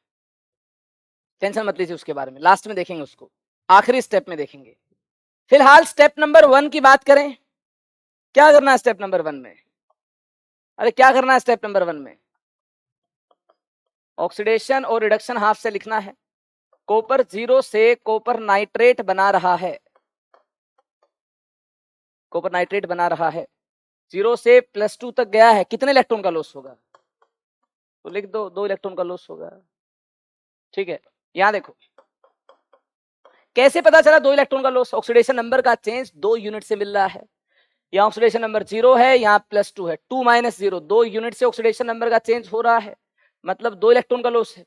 टेंशन मत लीजिए उसके बारे में, लास्ट में देखेंगे उसको, आखिरी स्टेप में देखेंगे। फिलहाल स्टेप नंबर 1 की बात करें। क्या करना है स्टेप नंबर 1 में? अरे क्या करना है स्टेप नंबर 1 में? ऑक्सीडेशन और रिडक्शन हाफ से लिखना है। कॉपर 0 से कॉपर नाइट्रेट बना रहा है, कॉपर नाइट्रेट बना रहा है, 0 से +2 तक गया है, कितने इलेक्ट्रॉन का लॉस होगा? तो लिख दो, 2 इलेक्ट्रॉन का लॉस होगा। ठीक है, यहां देखो कैसे पता चला 2 इलेक्ट्रॉन का लॉस? ऑक्सीडेशन नंबर का चेंज 2 यूनिट से मिल रहा है। यहाँ ऑक्सीडेशन नंबर 0 है, यहाँ +2 है, 2 - 0, 2 यूनिट से ऑक्सीडेशन नंबर का चेंज हो रहा है, मतलब 2 इलेक्ट्रॉन का लॉस है।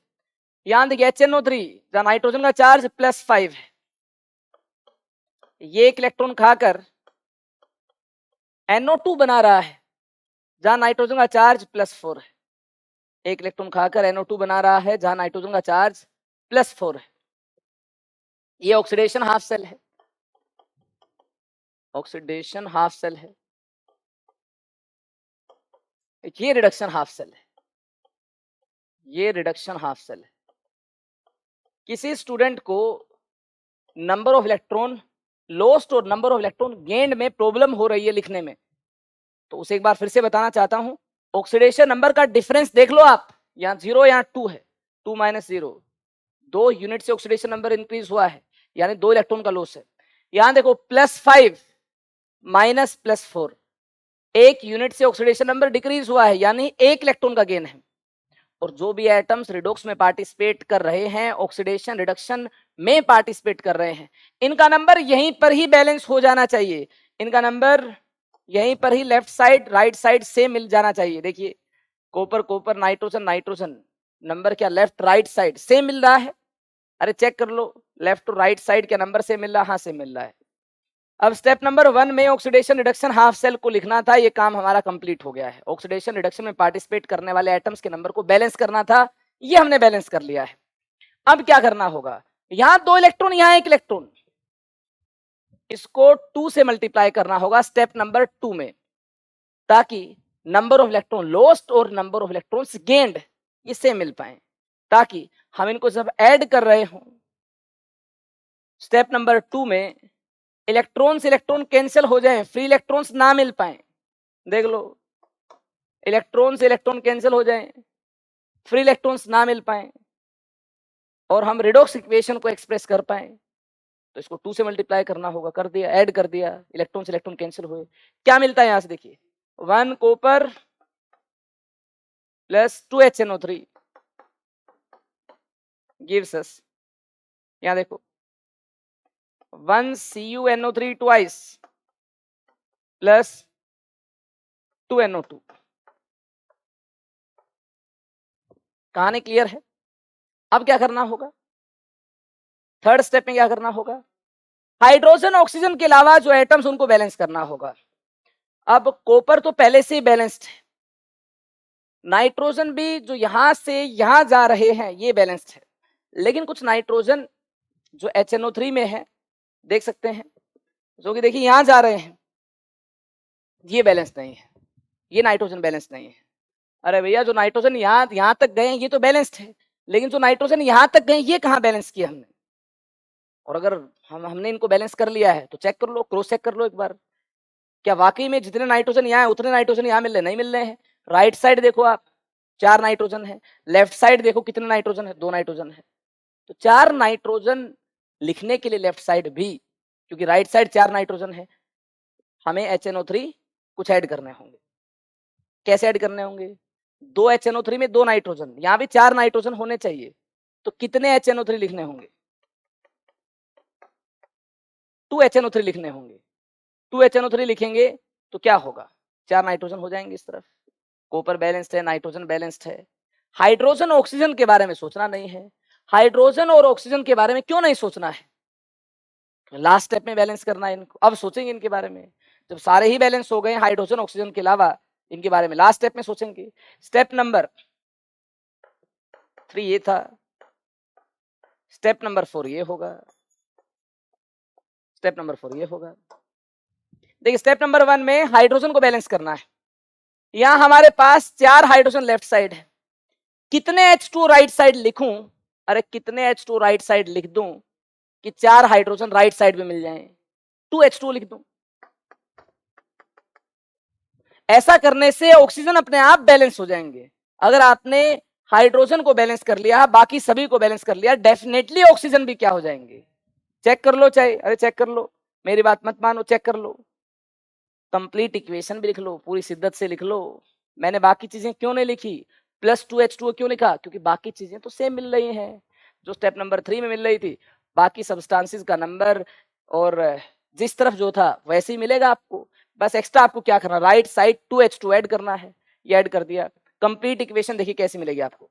यहाँ देखिए HNO3 जहाँ नाइट्रोजन का चार्ज +5 है, ये 1 इलेक्ट्रॉन खाकर NO2 बना रहा है जहां नाइट्रोजन का चार्ज +4 है। 1 इलेक्ट्रॉन खाकर NO2 बना रहा है जहां नाइट्रोजन का चार्ज +4 है। ये ऑक्सीडेशन हाफ सेल है, ऑक्सीडेशन हाफ सेल है। ये रिडक्शन हाफ सेल है, ये रिडक्शन हाफ सेल है। किसी स्टूडेंट को नंबर ऑफ इलेक्ट्रॉन लॉस्ट और नंबर ऑफ इलेक्ट्रॉन गेन्ड में प्रॉब्लम हो रही है लिखने में, तो उसे एक बार फिर से बताना चाहता हूं, ऑक्सीडेशन नंबर का डिफरेंस देख लो आप, यहाँ 0 यहाँ 2 है, 2 - 0, 2 यूनिट से ऑक्सीडेशन नंबर इंक्रीज हुआ है, यानी 2 इलेक्ट्रॉन का लॉस है। यहां देखो +5 - +4, 1 यूनिट से ऑक्सीडेशन नंबर डिक्रीज हुआ है, यानी 1 इलेक्ट्रॉन का गेन है। और जो भी एटम्स रिडॉक्स में पार्टिसिपेट कर रहे हैं, ऑक्सीडेशन रिडक्शन में पार्टिसिपेट कर रहे हैं, इनका नंबर यहीं पर ही बैलेंस हो जाना चाहिए। इनका नंबर यहीं पर ही लेफ्ट साइड राइट साइड से मिल जाना चाहिए। देखिए copper copper nitrogen nitrogen, number क्या लेफ्ट राइट साइड से मिल रहा है, अरे चेक कर लो, लेफ्ट टू राइट साइड क्या नंबर से मिल रहा? हाँ से मिल रहा है। अब स्टेप नंबर 1 में ऑक्सीडेशन रिडक्शन हाफ सेल को लिखना था, ये काम हमारा कंप्लीट हो गया है। ऑक्सीडेशन रिडक्शन में पार्टिसिपेट करने वाले एटम्स के नंबर को बैलेंस करना था, ये हमने बैलेंस कर लिया है। अब क्या करना होगा, यहां 2 इलेक्ट्रॉन, यहां 1 इलेक्ट्रॉन, इसको 2 से मल्टीप्लाई करना होगा स्टेप नंबर 2 में, ताकि नंबर ऑफ इलेक्ट्रॉन लॉस्ट और नंबर ऑफ इलेक्ट्रॉन्स गेन्ड ये सेम मिल पाए, ताकि हम इनको जब ऐड कर रहे हो स्टेप नंबर 2 में इलेक्ट्रॉन से इलेक्ट्रॉन कैंसिल हो जाए, फ्री इलेक्ट्रॉन्स ना मिल पाए। देख लो, इलेक्ट्रॉन से इलेक्ट्रॉन कैंसिल हो जाए, फ्री इलेक्ट्रॉन्स ना मिल पाए, और हम रिडॉक्स इक्वेशन को एक्सप्रेस कर पाए, तो इसको 2 से मल्टीप्लाई करना होगा। कर दिया, ऐड कर दिया, इलेक्ट्रॉन से इलेक्ट्रॉन कैंसिल हुए, क्या मिलता है यहां से देखिए, 1 copper plus 2 HNO3 gives us, यहां देखो 1 CuNO3 ट्वाइस प्लस 2 NO2। कहानी क्लियर है? अब क्या करना होगा, थर्ड स्टेप में क्या करना होगा, हाइड्रोजन ऑक्सीजन के अलावा जो एटम्स उनको बैलेंस करना होगा। अब कॉपर तो पहले से ही बैलेंस्ड है, नाइट्रोजन भी जो यहां से यहां जा रहे हैं ये बैलेंस्ड है, लेकिन कुछ नाइट्रोजन जो HNO3 में है देख सकते हैं, जो कि देखिए यहां जा रहे हैं, ये बैलेंस नहीं है, ये नाइट्रोजन बैलेंस नहीं है। अरे भैया, जो नाइट्रोजन यहां तक गए हैं ये तो बैलेंस्ड है, लेकिन जो नाइट्रोजन यहां तक गए ये कहां बैलेंस किया हमने? और अगर हमने इनको बैलेंस कर लिया है तो चेक कर लो, क्रॉस चेक कर लो एक बार, क्या वाकई में जितने नाइट्रोजन यहाँ है उतने नाइट्रोजन यहाँ मिल रहे? नहीं मिल रहे हैं। राइट साइड देखो आप, 4 नाइट्रोजन है, लेफ्ट साइड देखो कितने नाइट्रोजन है, 2 नाइट्रोजन है। तो 4 नाइट्रोजन लिखने के लिए लेफ्ट साइड भी, क्योंकि राइट साइड 4 नाइट्रोजन है, हमें HNO3 कुछ ऐड करने होंगे। कैसे ऐड करने होंगे, 2 HNO3 में 2 नाइट्रोजन, यहाँ भी 4 नाइट्रोजन होने चाहिए, तो कितने HNO3 लिखने होंगे? 2 HNO3 लिखने होंगे। 2 HNO3 लिखेंगे तो क्या होगा, 4 नाइट्रोजन हो जाएंगे इस तरफ। कॉपर बैलेंस्ड है, नाइट्रोजन बैलेंस्ड है। हाइड्रोजन ऑक्सीजन के बारे में सोचना नहीं है। हाइड्रोजन और ऑक्सीजन के बारे में क्यों नहीं सोचना है, लास्ट स्टेप में बैलेंस करना है इनको, अब सोचेंगे इनके बारे में। जब सारे ही बैलेंस हो गए हाइड्रोजन ऑक्सीजन के अलावा, इनके बारे में लास्ट स्टेप में सोचेंगे। स्टेप नंबर 3 ये था, स्टेप नंबर 4 ये होगा, स्टेप नंबर 4 ये होगा। देखिए स्टेप नंबर 1 में हाइड्रोजन को बैलेंस करना है। यहां हमारे पास 4 हाइड्रोजन लेफ्ट साइड है, कितने H2 राइट साइड लिखूं? अरे कितने H2 राइट साइड लिख दूं कि 4 हाइड्रोजन राइट साइड में मिल जाएं? 2H2 लिख दूं। ऐसा करने से ऑक्सीजन अपने आप बैलेंस हो जाएंगे। अगर आपने हाइड्रोजन को बैलेंस कर लिया, बाकी सभी को बैलेंस कर लिया, डेफिनेटली ऑक्सीजन भी क्या हो जाएंगे? चेक कर लो चाहे, अरे चेक कर लो, मेरी बात मत मानो, चेक कर लो, कंप्लीट इक्वेशन भी लिख लो, पूरी शिद्दत से लिख लो। मैंने बाकी चीजें क्यों नहीं लिखी, प्लस 2H2O क्यों लिखा? क्योंकि बाकी चीजें तो सेम मिल रही हैं जो स्टेप नंबर 3 में मिल रही थी। बाकी सब्सटेंसेस का नंबर और जिस तरफ जो था वैसे ही मिलेगा आपको। बस एक्स्ट्रा आपको क्या करना, राइट साइड 2H2 ऐड करना है, ये ऐड कर दिया। कंप्लीट इक्वेशन देखिए कैसी मिलेगी आपको,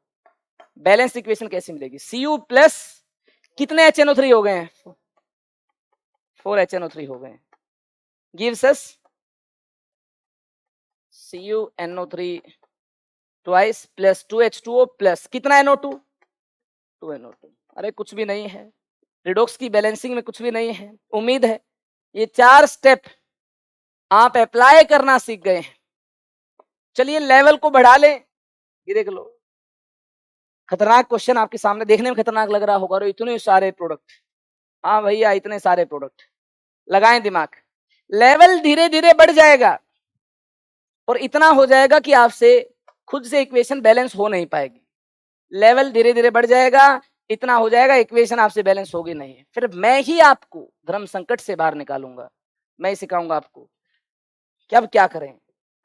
बैलेंस इक्वेशन कैसी मिलेगी, Cu प्लस कितने HNO3 हो गए हैं? 4 HNO3 हो गए हैं, gives us CuNO3 twice plus 2H2O plus कितना NO2? 2 NO2। अरे कुछ भी नहीं है, रिडॉक्स की बैलेंसिंग में कुछ भी नहीं है। उम्मीद है ये 4 स्टेप आप अप्लाई करना सीख गए हैं। चलिए लेवल को बढ़ा लें, ये देख लो, खतरनाक क्वेश्चन आपके सामने, देखने में खतरनाक लग रहा होगा, और इतने सारे प्रोडक्ट, हाँ भैया इतने सारे प्रोडक्ट, लगाएं दिमाग। लेवल धीरे धीरे बढ़ जाएगा और इतना हो जाएगा कि आपसे खुद से इक्वेशन बैलेंस हो नहीं पाएगी। लेवल धीरे धीरे बढ़ जाएगा, इतना हो जाएगा इक्वेशन आपसे बैलेंस होगी नहीं, फिर मैं ही आपको धर्म संकट से बाहर निकालूंगा। मैं ही सिखाऊंगा आपको कि अब क्या करें,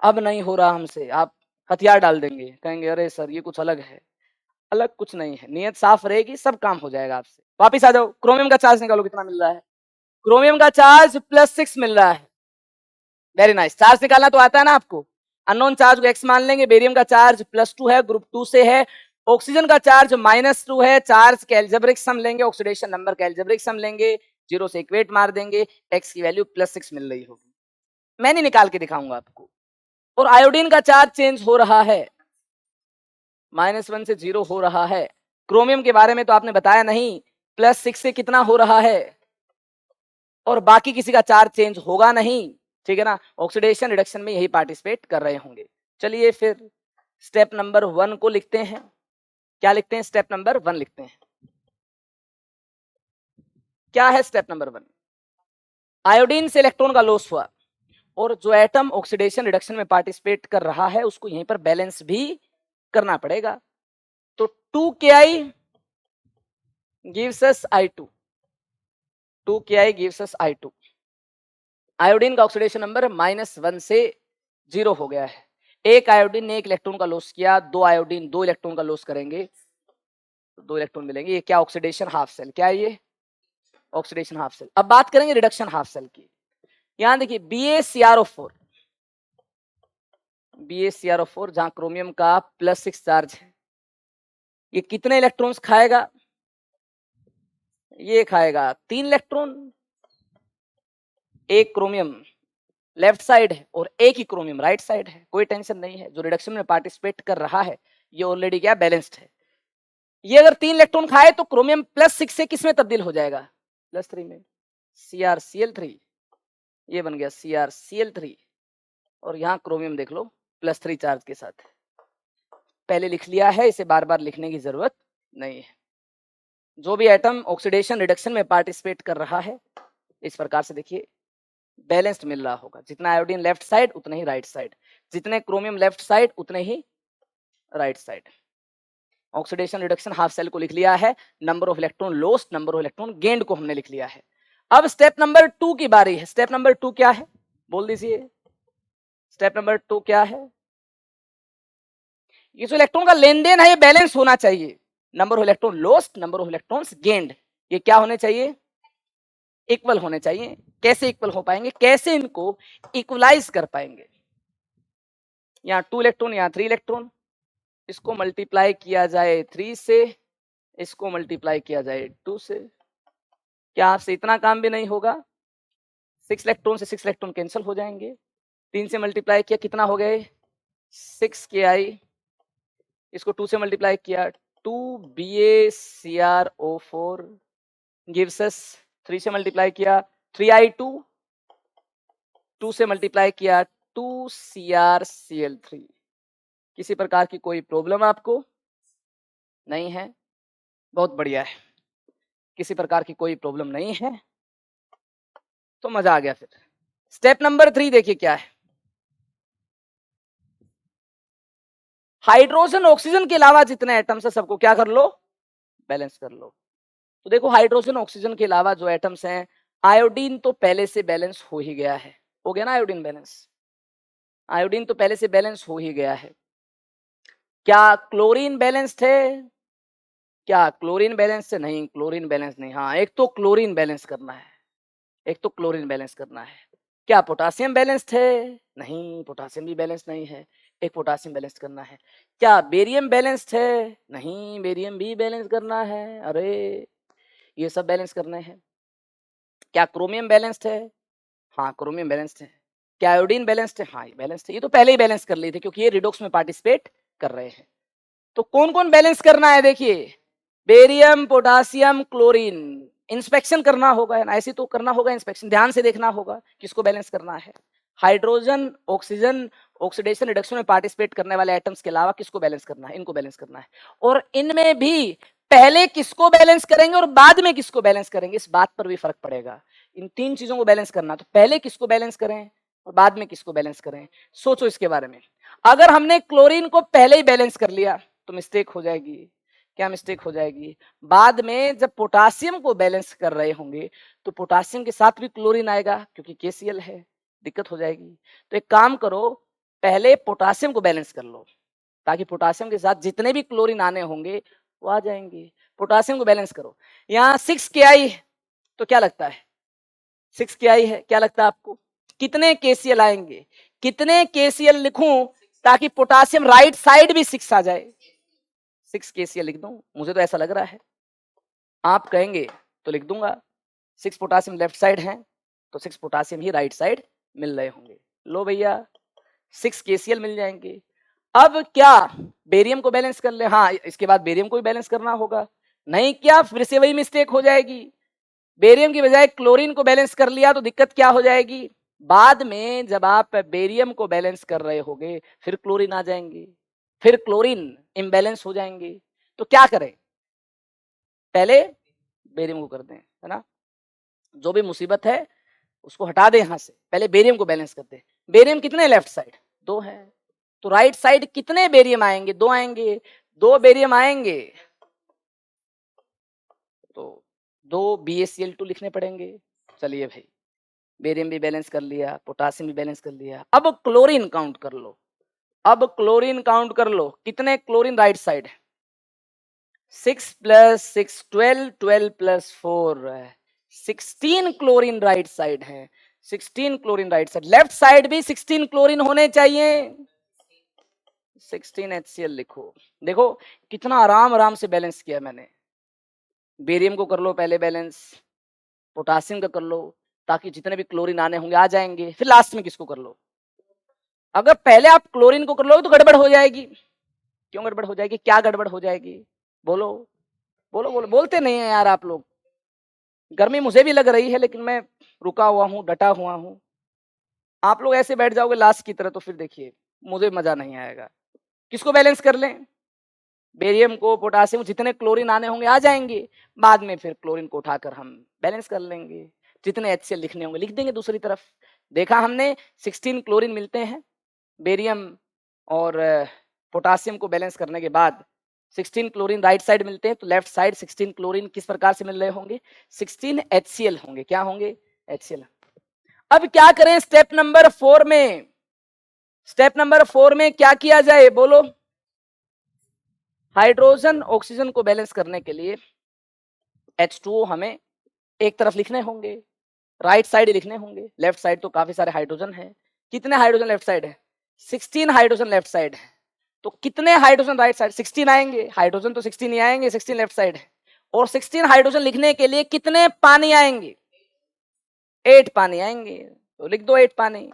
अब नहीं हो रहा हमसे, आप हथियार डाल देंगे, कहेंगे अरे सर ये कुछ अलग है। अलग कुछ नहीं है, नियत साफ रहेगी, सब काम हो जाएगा आपसे। वापिस आ जाओ, क्रोमियम का चार्ज निकालो, कितना मिल रहा है? क्रोमियम का चार्ज +6 मिल रहा है। वेरी नाइस, चार्ज निकालना तो आता है ना आपको। अननोन चार्ज को x मान लेंगे, बेरियम का चार्ज +2 है, ग्रुप 2 से है, ऑक्सीजन का चार्ज -2 है, चार्ज के एल्जेब्रिक सम लेंगे, ऑक्सीडेशन नंबर का एल्जेब्रिक सम लेंगे, 0 से इक्वेट मार देंगे, x की वैल्यू +6 मिल रही होगी। मैं नहीं निकाल के दिखाऊंगा आपको। और आयोडीन का चार्ज चेंज हो रहा है, -1 से 0 हो रहा है। क्रोमियम के बारे में तो आपने बताया नहीं, +6 से कितना हो रहा है, और बाकी किसी का चार्ज चेंज होगा नहीं, ठीक है ना। ऑक्सीडेशन रिडक्शन में यही पार्टिसिपेट कर रहे होंगे। चलिए फिर स्टेप नंबर 1 को लिखते हैं। क्या लिखते हैं? स्टेप नंबर 1 लिखते हैं। क्या है स्टेप नंबर 1? आयोडीन से इलेक्ट्रॉन का लॉस हुआ, और जो एटम ऑक्सीडेशन रिडक्शन में पार्टिसिपेट कर रहा है उसको यहीं पर बैलेंस भी करना पड़ेगा। तो 2Ki gives us I2, 2Ki gives us I2। Iodine का ऑक्सीडेशन नंबर -1 से 0 हो गया है। एक आयोडीन ने 1 इलेक्ट्रॉन का लॉस किया, 2 आयोडीन 2 इलेक्ट्रॉन का लॉस करेंगे, तो 2 इलेक्ट्रॉन मिलेंगे। ये क्या? Oxidation half cell. क्या है ये? Oxidation half cell. अब बात करेंगे रिडक्शन हाफ सेल की। यहां देखिए BaCrO4, BaCrO4 जहां क्रोमियम का +6 चार्ज है, ये कितने इलेक्ट्रॉन्स खाएगा? ये खाएगा 3 इलेक्ट्रॉन। एक क्रोमियम लेफ्ट साइड है और एक ही क्रोमियम राइट साइड है, कोई टेंशन नहीं है। जो रिडक्शन में पार्टिसिपेट कर रहा है ये ऑलरेडी क्या? बैलेंस्ड है। ये अगर 3 इलेक्ट्रॉन खाए तो क्रोमियम +6 से किस में तब्दील हो जाएगा? +3 में, CrCl3। ये बन गया CrCl3, और यहाँ क्रोमियम देख लो +3 चार्ज के साथ। पहले लिख लिया है, इसे बार बार लिखने की जरूरत नहीं है। जो भी एटम ऑक्सीडेशन रिडक्शन में पार्टिसिपेट कर रहा है, इस प्रकार से देखिए बैलेंस्ड मिल रहा होगा। जितना आयोडीन लेफ्ट साइड उतने ही राइट साइड, जितने क्रोमियम लेफ्ट साइड उतने ही right side. Oxidation reduction half cell को लिख लिया है, number of electron lost, number of electron gained को हमने लिख लिया है। अब स्टेप नंबर 2 की बारी है। स्टेप नंबर 2 क्या है? बोल दीजिए, स्टेप नंबर 2 क्या है? ये जो इलेक्ट्रॉन का लेन देन है ये बैलेंस होना चाहिए। Number of electron lost, number of electrons gained, ये क्या होने चाहिए? इक्वल होने चाहिए। कैसे इक्वल हो पाएंगे? कैसे इनको इक्वलाइज कर पाएंगे? यहाँ 2 इलेक्ट्रॉन, यहाँ 3 इलेक्ट्रॉन, इसको मल्टीप्लाई किया जाए 3 से, इसको मल्टीप्लाई किया जाए 2 से। क्या आपसे इतना काम भी नहीं होगा? 6 इलेक्ट्रॉन से 6 इलेक्ट्रॉन कैंसिल हो जाएंगे। 3 से मल्टीप्लाई किया कितना हो गए? 6Ki, इसको 2 से मल्टीप्लाई किया 2BaCrO4 गिव्स अस, 3 से मल्टीप्लाई किया 3I2, 2 से मल्टीप्लाई किया 2CrCl3। किसी प्रकार की कोई प्रॉब्लम आपको नहीं है? बहुत बढ़िया है, किसी प्रकार की कोई प्रॉब्लम नहीं है तो मजा आ गया। फिर स्टेप नंबर 3 देखिए क्या है। हाइड्रोजन ऑक्सीजन के अलावा जितने एटम्स है सबको क्या कर लो? बैलेंस कर लो। तो देखो हाइड्रोजन ऑक्सीजन के अलावा जो एटम्स हैं, आयोडीन तो पहले से बैलेंस हो ही गया है। हो गया ना आयोडीन बैलेंस? आयोडीन तो पहले से बैलेंस हो ही गया है। क्या क्लोरीन बैलेंस्ड है? क्या क्लोरीन बैलेंस है? नहीं, क्लोरीन बैलेंस नहीं। हाँ, एक तो क्लोरीन बैलेंस करना है, एक तो क्लोरीन बैलेंस करना है। क्या पोटासियम बैलेंस्ड है? नहीं, पोटासियम भी बैलेंस नहीं है, एक पोटासियम बैलेंस करना है। क्या बेरियम बैलेंस्ड है? नहीं, बेरियम भी बैलेंस करना है। अरे ये सब बैलेंस करने हैं। क्या क्रोमियम बैलेंस्ड है? हाँ, क्रोमियम बैलेंस्ड है। क्या आयोडीन बैलेंस्ड है? हाँ, ये बैलेंस्ड है। ये तो पहले ही बैलेंस कर लिए थे क्योंकि ये रिडॉक्स में पार्टिसिपेट कर रहे हैं। तो कौन कौन बैलेंस करना है? देखिए बेरियम, पोटासियम, क्लोरीन। इंस्पेक्शन करना होगा, है ना? ऐसे तो करना होगा इंस्पेक्शन, ध्यान से देखना होगा किसको बैलेंस करना है। हाइड्रोजन ऑक्सीजन ऑक्सीडेशन रिडक्शन में पार्टिसिपेट करने वाले एटम्स के अलावा किसको बैलेंस करना है? इनको बैलेंस करना है। और इनमें भी पहले किसको बैलेंस करेंगे और बाद में किसको बैलेंस करेंगे, इस बात पर भी फर्क पड़ेगा। इन 3 चीजों को बैलेंस करना, तो पहले किसको बैलेंस करें और बाद में किसको बैलेंस करें, सोचो इसके बारे में। अगर हमने क्लोरीन को पहले ही बैलेंस कर लिया तो मिस्टेक हो जाएगी। क्या मिस्टेक हो जाएगी? बाद में जब पोटासियम को बैलेंस कर रहे होंगे तो पोटासियम के साथ भी क्लोरीन आएगा क्योंकि KCl है, दिक्कत हो जाएगी। तो एक काम करो, पहले पोटासियम को बैलेंस कर लो ताकि पोटासियम के साथ जितने भी क्लोरीन आने होंगे वो आ जाएंगे। पोटासियम को बैलेंस करो। यहाँ 6Ki तो क्या लगता है? 6Ki है, क्या लगता है आपको? कितने KCl आएंगे? कितने KCl लिखूं ताकि पोटासियम राइट साइड भी 6 आ जाए? 6 KCl लिख दूं, मुझे तो ऐसा लग रहा है, आप कहेंगे तो लिख दूंगा। 6 पोटासियम लेफ्ट साइड है तो 6 पोटासियम ही राइट साइड मिल रहे होंगे। लो भैया 6 KCl मिल जाएंगे। अब क्या बेरियम को बैलेंस कर ले? हाँ, इसके बाद बेरियम को भी बैलेंस करना होगा। नहीं क्या फिर से वही मिस्टेक हो जाएगी? बेरियम की बजाय क्लोरीन को बैलेंस कर लिया तो दिक्कत क्या हो जाएगी? बाद में जब आप बेरियम को बैलेंस कर रहे होगे फिर क्लोरीन आ जाएंगे, फिर क्लोरीन इम्बैलेंस हो जाएंगे। तो क्या करें? पहले बेरियम को कर दें, है ना? जो भी मुसीबत है उसको हटा दे यहां से, पहले बेरियम को बैलेंस कर दे। बेरियम कितने लेफ्ट साइड? 2 है, तो राइट साइड कितने बेरियम आएंगे? 2 आएंगे। 2 बेरियम आएंगे तो 2 BaCl2 लिखने पड़ेंगे। चलिए भाई, बेरियम भी बैलेंस कर लिया, पोटासियम भी बैलेंस कर लिया। अब क्लोरीन काउंट कर लो। अब क्लोरीन काउंट कर लो, कितने chlorine right side? 6 + 6 12, 12 + 4 16 chlorine right side है। 16 chlorine right side, left side भी 16 क्लोरीन होने चाहिए। 16 HCl लिखो। देखो कितना आराम आराम से बैलेंस किया मैंने। बेरियम को कर लो पहले बैलेंस, पोटासियम का कर लो, ताकि जितने भी क्लोरीन आने होंगे आ जाएंगे। फिर लास्ट में किसको कर लो? अगर पहले आप क्लोरीन को कर लो तो गड़बड़ हो जाएगी। क्यों गड़बड़ हो जाएगी? क्या गड़बड़ हो जाएगी? बोलो बोलो बोलो, बोलते नहीं है यार आप लोग। गर्मी मुझे भी लग रही है लेकिन मैं रुका हुआ हूँ, डटा हुआ हूँ। आप लोग ऐसे बैठ जाओगे लास्ट की तरह तो फिर देखिए मुझे मजा नहीं आएगा। किसको बैलेंस कर लें? बेरियम को, पोटासियम, जितने क्लोरीन आने होंगे आ जाएंगे। बाद में फिर क्लोरीन को उठाकर हम बैलेंस कर लेंगे। जितने HCl लिखने होंगे लिख देंगे दूसरी तरफ। देखा हमने 16 क्लोरीन मिलते हैं। बेरियम और पोटासियम को बैलेंस करने के बाद 16 क्लोरीन राइट साइड मिलते हैं, तो लेफ्ट साइड 16 क्लोरीन किस प्रकार से मिल रहे होंगे? 16 HCl होंगे। क्या होंगे? HCl। अब क्या करें स्टेप नंबर 4 में? स्टेप नंबर 4 में क्या किया जाए बोलो? हाइड्रोजन ऑक्सीजन को बैलेंस करने के लिए H2O हमें एक तरफ लिखने होंगे, राइट साइड लिखने होंगे। लेफ्ट साइड तो काफी सारे हाइड्रोजन है। कितने हाइड्रोजन लेफ्ट साइड है? 16 हाइड्रोजन लेफ्ट साइड है। तो कितने हाइड्रोजन राइट साइड? 16 आएंगे। हाइड्रोजन तो 16 ही आएंगे, 16 लेफ्ट साइड है। और 16 हाइड्रोजन लिखने के लिए कितने पानी आएंगे? 8 पानी आएंगे। तो लिख दो 8 पानी।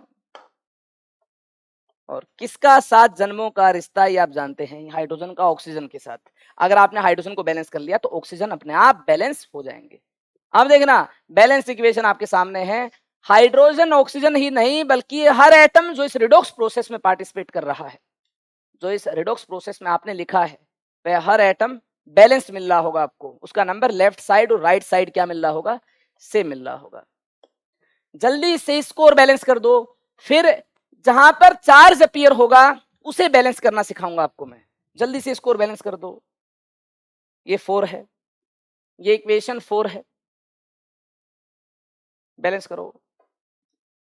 और किसका 7 जन्मों का रिश्ता ये आप जानते हैं? हाइड्रोजन का ऑक्सीजन के साथ। अगर आपने हाइड्रोजन को बैलेंस कर लिया तो ऑक्सीजन अपने आप बैलेंस हो जाएंगे। अब देखना बैलेंस इक्वेशन आपके सामने है। हाइड्रोजन ऑक्सीजन ही नहीं बल्कि हर एटम जो इस रिडॉक्स प्रोसेस में पार्टिसिपेट कर रहा है, जो इस रिडॉक्स प्रोसेस में आपने लिखा है, वह हर एटम बैलेंस मिल रहा होगा आपको। उसका नंबर लेफ्ट साइड और राइट साइड क्या मिल रहा होगा? सेम मिल रहा होगा। जल्दी से इसको और बैलेंस कर दो। फिर जहां पर चार्ज अपीयर होगा उसे बैलेंस करना सिखाऊंगा आपको मैं। जल्दी से इसको और बैलेंस कर दो। ये 4 है, ये इक्वेशन 4 है। बैलेंस करो।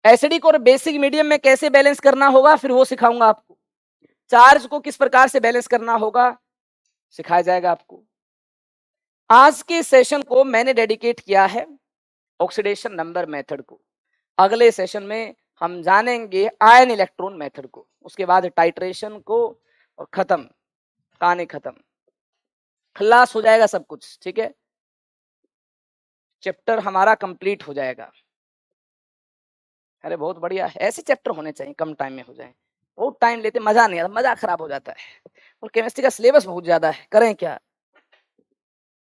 एसिडिक और बेसिक मीडियम में कैसे बैलेंस करना होगा फिर वो सिखाऊंगा आपको। चार्ज को किस प्रकार से बैलेंस करना होगा सिखाया जाएगा आपको। आज के सेशन को मैंने डेडिकेट किया है ऑक्सीडेशन नंबर मेथड को। अगले सेशन में हम जानेंगे आयन इलेक्ट्रॉन मेथड को, उसके बाद टाइट्रेशन को, और खत्म, कहानी खत्म, खलास हो जाएगा सब कुछ। ठीक है, चैप्टर हमारा कंप्लीट हो जाएगा। अरे बहुत बढ़िया है, ऐसे चैप्टर होने चाहिए, कम टाइम में हो जाए। बहुत टाइम लेते मजा नहीं आता, मजा खराब हो जाता है। और केमिस्ट्री का सिलेबस बहुत ज्यादा है, करें क्या?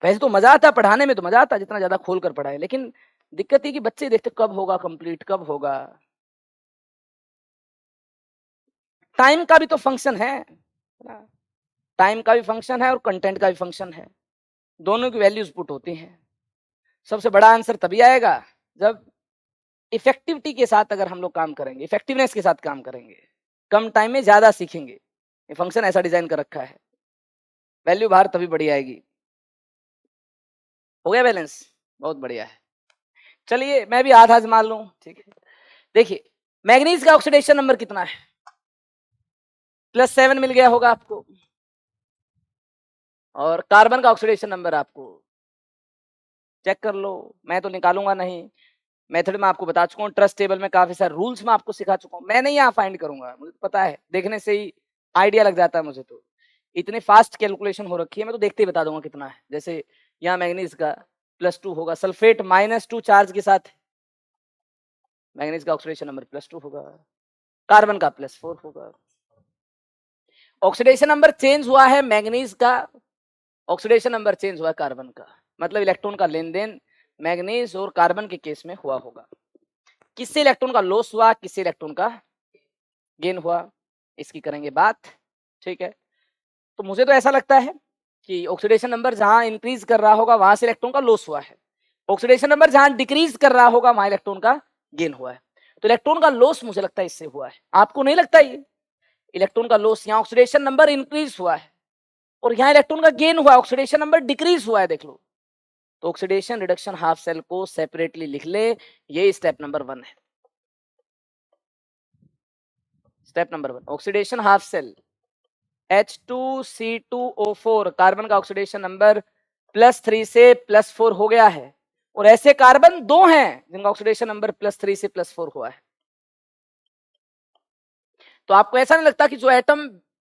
वैसे तो मजा आता पढ़ाने में, तो मजा आता जितना ज्यादा खोल कर पढ़ाए, लेकिन दिक्कत ये कि बच्चे देखते कब होगा कंप्लीट, कब होगा। टाइम का भी तो फंक्शन है ना, टाइम का भी फंक्शन है और कंटेंट का भी फंक्शन है। दोनों की वैल्यूज पुट होती हैं। सबसे बड़ा आंसर तभी आएगा जब इफेक्टिविटी के साथ अगर हम लोग काम करेंगे, इफेक्टिवनेस के साथ काम करेंगे, कम टाइम में ज्यादा सीखेंगे। ये फंक्शन ऐसा डिजाइन कर रखा है, वैल्यू बाहर तभी बड़ी आएगी। हो गया बैलेंस? बहुत बढ़िया है। चलिए मैं भी आधा आजमा लूं। ठीक है, देखिए मैग्नीज का ऑक्सीडेशन नंबर कितना है? +7 मिल गया होगा आपको। और कार्बन का ऑक्सीडेशन नंबर आपको चेक कर लो, मैं तो निकालूंगा नहीं, मेथड में आपको बता चुका हूँ। ट्रस्ट टेबल में काफी सारे रूल्स में आपको सिखा चुका हूँ। मैं नहीं यहाँ फाइंड करूंगा, मुझे पता है, देखने से ही आइडिया लग जाता है मुझे तो। इतने फास्ट कैलकुलेशन हो रखी है, मैं तो देखते ही बता दूंगा कितना है। जैसे यहाँ मैग्नीज का +2 होगा, सल्फेट -2 चार्ज के साथ, मैग्नीज का ऑक्सीडेशन नंबर +2 होगा, कार्बन का +4 होगा। ऑक्सीडेशन नंबर चेंज हुआ है मैग्नीज का, ऑक्सीडेशन नंबर चेंज हुआ है कार्बन का, मतलब इलेक्ट्रॉन का लेन देन मैग्नीज और कार्बन के केस में हुआ होगा। किससे इलेक्ट्रॉन का लॉस हुआ, किससे इलेक्ट्रॉन का गेन हुआ, इसकी करेंगे बात। ठीक है, तो मुझे तो ऐसा लगता है कि ऑक्सीडेशन नंबर जहां इंक्रीज कर रहा होगा वहां से इलेक्ट्रॉन का लॉस हुआ है, ऑक्सीडेशन नंबर जहां डिक्रीज कर रहा होगा वहां इलेक्ट्रॉन का गेन हुआ है। तो इलेक्ट्रॉन का लॉस मुझे लगता है इससे हुआ है, आपको नहीं लगता? ये इलेक्ट्रॉन का लॉस, यहाँ ऑक्सीडेशन नंबर इंक्रीज हुआ है और यहाँ इलेक्ट्रॉन का गेन हुआ है, ऑक्सीडेशन नंबर डिक्रीज हुआ है, देख लो। तो ऑक्सीडेशन रिडक्शन हाफ सेल को सेपरेटली लिख ले, ये स्टेप नंबर 1 है। Step number 1, oxidation half cell H2C2O4, carbon का ऑक्सीडेशन नंबर +3 से +4 हो गया है, और ऐसे कार्बन 2 हैं जिनका ऑक्सीडेशन नंबर +3 से +4 हुआ है। तो आपको ऐसा नहीं लगता कि जो एटम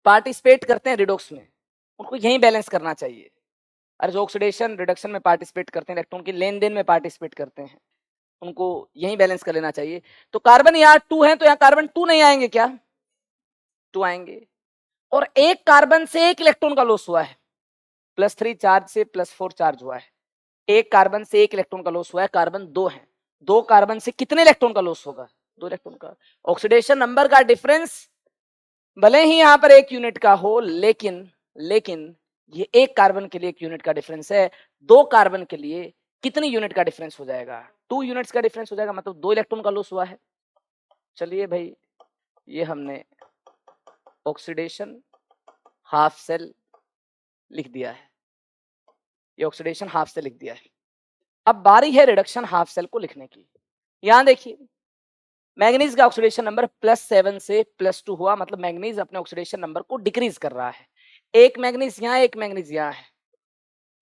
पार्टिसिपेट करते हैं रिडॉक्स में उनको यही बैलेंस करना चाहिए? अरे जो ऑक्सीडेशन रिडक्शन में पार्टिसिपेट करते हैं, इलेक्ट्रॉन के लेन देन में पार्टिसिपेट करते हैं, उनको यही बैलेंस कर लेना चाहिए। तो कार्बन यहाँ 2 है, तो यहाँ कार्बन 2 नहीं आएंगे क्या? 2 आएंगे, और एक कार्बन से एक इलेक्ट्रॉन का लॉस हुआ है, +3 चार्ज से +4 चार्ज हुआ है, एक कार्बन से एक इलेक्ट्रॉन का लॉस हुआ है, कार्बन 2 है, 2 कार्बन से कितने इलेक्ट्रॉन का लॉस होगा? 2 इलेक्ट्रॉन का। ऑक्सीडेशन नंबर का डिफरेंस भले ही यहाँ पर 1 यूनिट का हो, लेकिन ये एक कार्बन के लिए 1 यूनिट का डिफरेंस है, 2 कार्बन के लिए कितनी यूनिट का डिफरेंस हो जाएगा? 2 यूनिट्स का डिफरेंस हो जाएगा, मतलब 2 इलेक्ट्रॉन का लॉस हुआ है। चलिए भाई, ये हमने ऑक्सीडेशन हाफ सेल लिख दिया है, ये ऑक्सीडेशन हाफ सेल लिख दिया है। अब बारी है रिडक्शन हाफ सेल को लिखने की। यहां देखिए, मैग्नीज का ऑक्सीडेशन नंबर +7 से +2 हुआ, मतलब मैग्नीज अपने ऑक्सीडेशन नंबर को डिक्रीज कर रहा है। एक मैग्नीज यहाँ, एक मैग्नीज यहाँ है,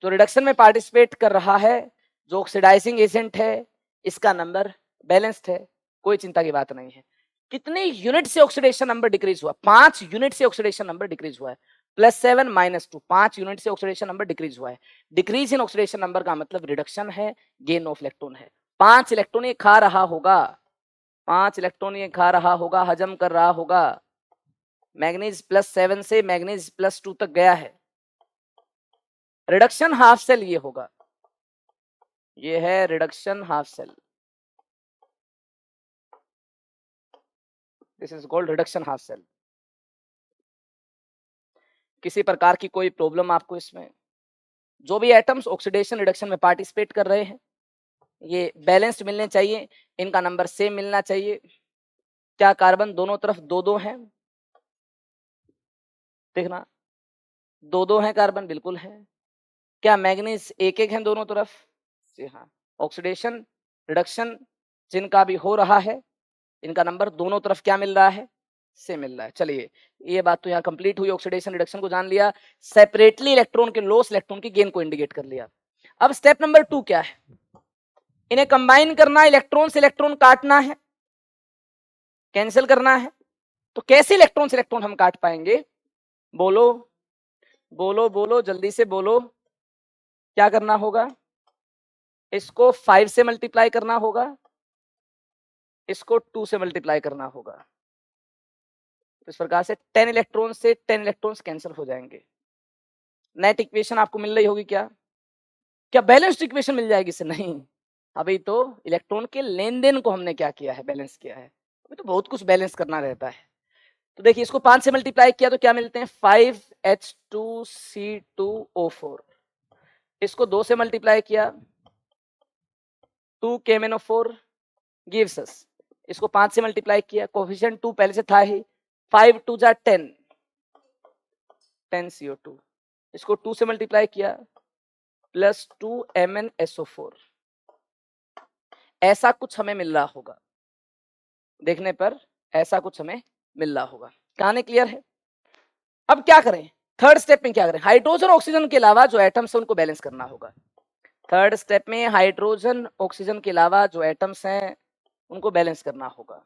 जो रिडक्शन में पार्टिसिपेट कर रहा है, जो ऑक्सीडाइजिंग एजेंट है, इसका नंबर बैलेंस्ड है, कोई चिंता की बात नहीं है। कितने यूनिट से ऑक्सीडेशन नंबर डिक्रीज हुआ? 5 यूनिट से ऑक्सीडेशन नंबर डिक्रीज हुआ है। +7 -2, 5 यूनिट से ऑक्सीडेशन नंबर डिक्रीज हुआ है। डिक्रीज इन ऑक्सीडेशन नंबर का मतलब रिडक्शन है, गेन ऑफ इलेक्ट्रॉन है। 5 इलेक्ट्रॉन ये खा रहा होगा, 5 इलेक्ट्रॉन ये खा रहा होगा, हजम कर रहा होगा। मैग्नीज +7 से मैग्नीज +2 तक गया है। रिडक्शन हाफ सेल ये होगा, ये है reduction half cell, this is called reduction half cell. किसी प्रकार की कोई प्रॉब्लम आपको इसमें? जो भी एटम्स ऑक्सीडेशन रिडक्शन में पार्टिसिपेट कर रहे हैं, ये बैलेंस्ड मिलने चाहिए, इनका नंबर सेम मिलना चाहिए। क्या कार्बन दोनों तरफ 2-2 हैं? देखना, 2-2 हैं कार्बन, बिल्कुल है। क्या मैग्नीज 1-1 हैं दोनों तरफ? जी हाँ। ऑक्सीडेशन रिडक्शन जिनका भी हो रहा है, इनका नंबर दोनों तरफ क्या मिल रहा है? से मिल रहा है। चलिए, ये बात तो यहाँ कंप्लीट हुई, ऑक्सीडेशन रिडक्शन को जान लिया, सेपरेटली इलेक्ट्रॉन के लॉस, इलेक्ट्रॉन की गेन को इंडिकेट कर लिया। अब स्टेप नंबर 2 क्या है? इन्हें कंबाइन करना, इलेक्ट्रॉन से इलेक्ट्रॉन काटना है, कैंसिल करना है। तो कैसे इलेक्ट्रॉन से इलेक्ट्रॉन हम काट पाएंगे? बोलो बोलो बोलो, जल्दी से बोलो। क्या करना होगा? इसको 5 से मल्टीप्लाई करना होगा, इसको 2 से मल्टीप्लाई करना होगा। तो इस प्रकार से 10 इलेक्ट्रॉन से 10 इलेक्ट्रॉन्स कैंसिल हो जाएंगे। नेट इक्वेशन आपको मिल रही होगी क्या? क्या बैलेंस्ड इक्वेशन मिल जाएगी इससे? नहीं, अभी तो इलेक्ट्रॉन के लेन देन को हमने क्या किया है? बैलेंस किया है। अभी तो बहुत कुछ बैलेंस करना रहता है। तो देखिए, इसको 5 से मल्टीप्लाई किया तो क्या मिलते हैं? 5H2C2O4। इसको 2 से मल्टीप्लाई किया, 2KMnO4 गिव्स अस। इसको 5 से मल्टीप्लाई किया, कोफिशिएंट 2 पहले से था ही, 5 2 जा 10, 10 CO2। इसको 2 से मल्टीप्लाई किया, +2 MnSO4। ऐसा कुछ हमें मिल रहा होगा, देखने पर ऐसा कुछ हमें मिल रहा होगा। कहानी क्लियर है? अब क्या करें? थर्ड स्टेप में क्या करें? हाइड्रोजन ऑक्सीजन के अलावा जो एटम्स है उनको बैलेंस करना होगा। थर्ड स्टेप में हाइड्रोजन ऑक्सीजन के अलावा जो एटम्स हैं उनको बैलेंस करना होगा।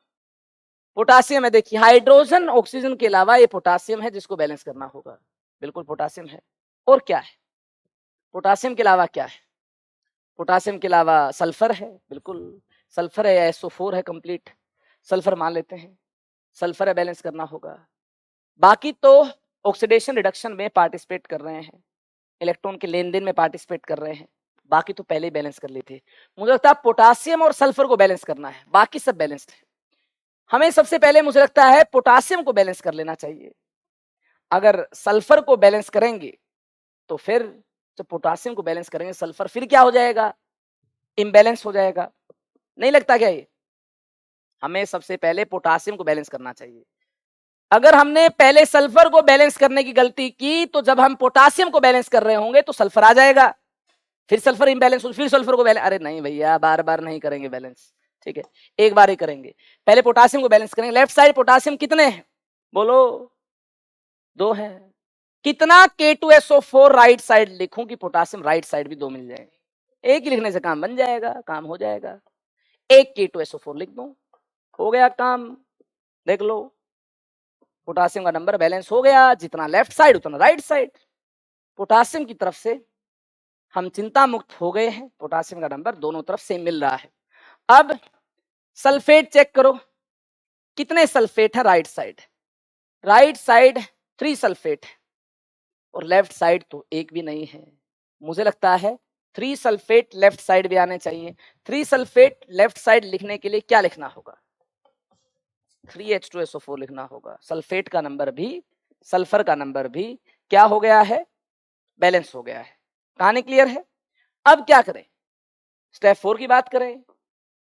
पोटासियम है, देखिए हाइड्रोजन ऑक्सीजन के अलावा ये पोटासियम है जिसको बैलेंस करना होगा। बिल्कुल पोटासियम है। और क्या है? पोटासियम के अलावा क्या है? पोटासियम के अलावा सल्फर है, बिल्कुल सल्फर है, या SO4 है कंप्लीट, सल्फर मान लेते हैं, सल्फर है, बैलेंस करना होगा। बाकी तो ऑक्सीडेशन रिडक्शन में पार्टिसिपेट कर रहे हैं, इलेक्ट्रॉन के लेन देन में पार्टिसिपेट कर रहे हैं, बाकी तो पहले ही बैलेंस कर लिए थे। मुझे लगता है पोटासियम और सल्फर को बैलेंस करना है, बाकी सब बैलेंस्ड है। हमें सबसे पहले मुझे लगता है पोटासियम को बैलेंस कर लेना चाहिए। अगर सल्फर को बैलेंस करेंगे तो फिर जब पोटासियम को बैलेंस करेंगे सल्फर फिर क्या हो जाएगा? इम्बैलेंस हो जाएगा। नहीं लगता क्या ये? हमें सबसे पहले पोटासियम को बैलेंस करना चाहिए। अगर हमने पहले सल्फर को बैलेंस करने की गलती की तो जब हम पोटासियम को बैलेंस कर रहे होंगे तो सल्फर आ जाएगा, फिर सल्फर इम्बैलेंस हो, फिर सल्फर को बैलेंस। अरे नहीं भैया, बार बार नहीं करेंगे बैलेंस, ठीक है, एक बार ही करेंगे। पहले पोटासियम को बैलेंस करेंगे। लेफ्ट साइड पोटासियम कितने हैं? बोलो। 2 है। कितना K2SO4 राइट साइड लिखूं कि पोटासियम राइट साइड भी 2 मिल जाएंगे? एक ही लिखने से काम बन जाएगा, काम हो जाएगा। एक K2SO4 लिख दूं, हो गया काम। देख लो, पोटासियम का नंबर बैलेंस हो गया, जितना लेफ्ट साइड उतना राइट साइड। पोटासियम की तरफ से हम चिंता मुक्त हो गए हैं, पोटासियम का नंबर दोनों तरफ से मिल रहा है। अब सल्फेट चेक करो, कितने सल्फेट है right side? Right side 3 sulphate है और लेफ्ट साइड तो एक भी नहीं है। मुझे लगता है 3 सल्फेट लेफ्ट साइड भी आने चाहिए। 3 सल्फेट लेफ्ट साइड लिखने के लिए क्या लिखना होगा? 3H2SO4 लिखना होगा। सल्फेट का नंबर भी, सल्फर का नंबर भी क्या हो गया है? बैलेंस हो गया है। कहानी क्लियर है? अब क्या करें? स्टेप 4 की बात करें,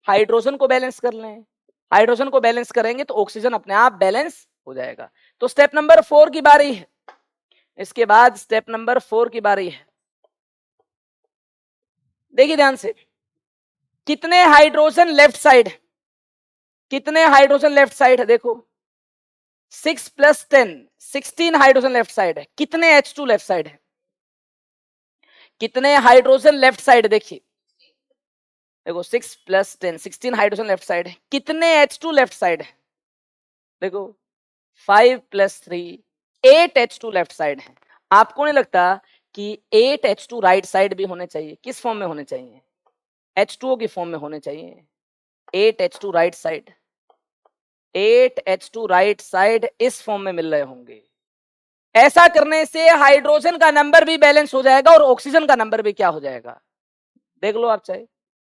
हाइड्रोजन को बैलेंस कर लें। हाइड्रोजन को बैलेंस करेंगे तो ऑक्सीजन अपने आप बैलेंस हो जाएगा। तो स्टेप नंबर 4 की बारी है। इसके बाद स्टेप नंबर 4 की बारी है। देखिए ध्यान से, कितने हाइड्रोजन लेफ्ट साइड है? कितने हाइड्रोजन लेफ्ट साइड है? देखो 6 + 10 16 हाइड्रोजन लेफ्ट साइड है। कितने H2 लेफ्ट साइड है? कितने हाइड्रोजन लेफ्ट साइड? देखिए देखो 6 + 10 16 हाइड्रोजन लेफ्ट साइड है। कितने H2 लेफ्ट साइड है? देखो 5 + 3 8 H2 लेफ्ट साइड है। आपको नहीं लगता कि 8 H2 राइट साइड भी होने चाहिए? किस फॉर्म में होने चाहिए? H2O की फॉर्म में होने चाहिए। 8 H2 right side, 8 H2 right side इस फॉर्म में मिल रहे होंगे। ऐसा करने से हाइड्रोजन का नंबर भी बैलेंस हो जाएगा और ऑक्सीजन का नंबर भी क्या हो जाएगा? देख लो आप चाहे,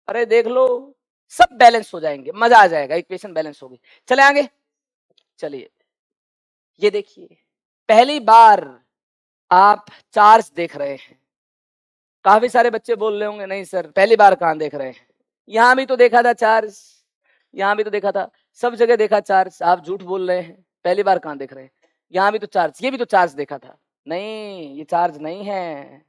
अरे देख लो, सब बैलेंस हो जाएंगे, मजा आ जाएगा, इक्वेशन बैलेंस होगी। चले आगे, चलिए ये देखिए, पहली बार आप चार्ज देख रहे हैं। काफी सारे बच्चे बोल रहे होंगे नहीं सर पहली बार कहां देख रहे हैं, यहां भी तो देखा था चार्ज, यहां भी तो देखा था, सब जगह देखा चार्ज। आप झूठ बोल रहे हैं, पहली बार कहां देख रहे हैं? यहाँ भी तो चार्ज, ये भी तो चार्ज देखा था। नहीं, ये चार्ज नहीं है,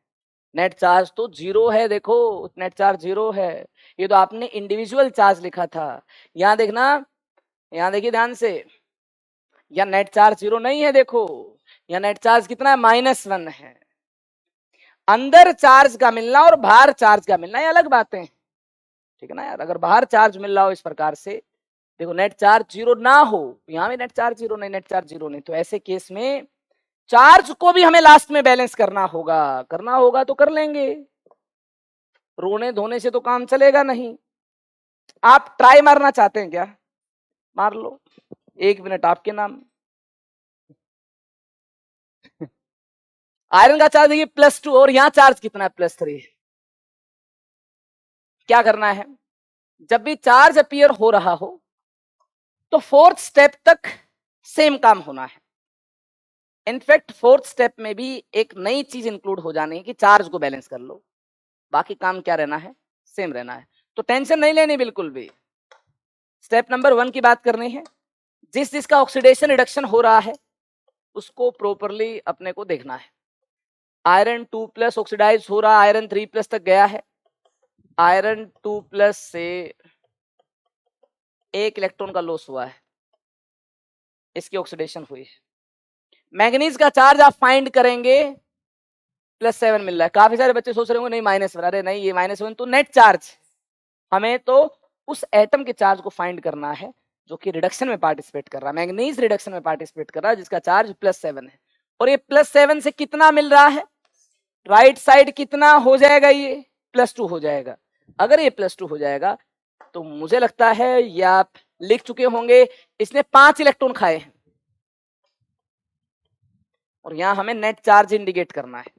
नेट चार्ज तो 0 है। देखो नेट चार्ज 0 है, ये तो आपने इंडिविजुअल चार्ज लिखा था। यहाँ देखना, यहाँ देखिए ध्यान से, यहाँ नेट चार्ज 0 नहीं है। देखो यहाँ नेट चार्ज कितना है? -1 है। अंदर चार्ज का मिलना और बाहर चार्ज का मिलना ये अलग बातें हैं, ठीक है ना यार। अगर बाहर चार्ज मिल रहा हो इस प्रकार से, देखो नेट चार्ज 0 ना हो, यहाँ भी नेट चार्ज 0 नहीं, नेट चार्ज 0 नहीं, तो ऐसे केस में चार्ज को भी हमें लास्ट में बैलेंस करना होगा तो कर लेंगे, रोने धोने से तो काम चलेगा नहीं। आप ट्राई मारना चाहते हैं क्या? मार लो, 1 मिनट आपके नाम। आयरन का चार्ज देखिए +2 और यहां चार्ज कितना है? +3। क्या करना है? जब भी चार्ज अपीयर हो रहा हो तो 4th स्टेप तक सेम काम होना है। इनफैक्ट 4th स्टेप में भी एक नई चीज इंक्लूड हो जानी है कि चार्ज को बैलेंस कर लो, बाकी काम क्या रहना है? सेम रहना है। तो टेंशन नहीं लेनी बिल्कुल भी। स्टेप नंबर 1 की बात करनी है, जिसका ऑक्सीडेशन रिडक्शन हो रहा है उसको प्रॉपरली अपने को देखना है। आयरन 2+ ऑक्सीडाइज हो रहा, आयरन 3+ तक गया है। आयरन 2+ से 1 इलेक्ट्रॉन का लॉस हुआ है, इसकी ऑक्सीडेशन हुई है। मैंगनीज का चार्ज आप फाइंड करेंगे, +7 मिल रहा है। काफी सारे बच्चे सोच रहे होंगे नहीं -1, अरे नहीं ये -1 तो नेट चार्ज। हमें तो उस एटम के चार्ज को फाइंड करना है जो कि रिडक्शन में पार्टिसिपेट कर रहा है। मैंगनीज रिडक्शन में पार्टिसिपेट कर रहा है जिसका चार्ज +7 है, और ये +7 से कितना मिल रहा है, राइट साइड कितना हो जाएगा, ये +2 हो जाएगा। अगर ये +2 हो जाएगा तो मुझे लगता है ये आप लिख चुके होंगे, इसने 5 इलेक्ट्रॉन खाए हैं और यहां हमें नेट चार्ज इंडिकेट करना है।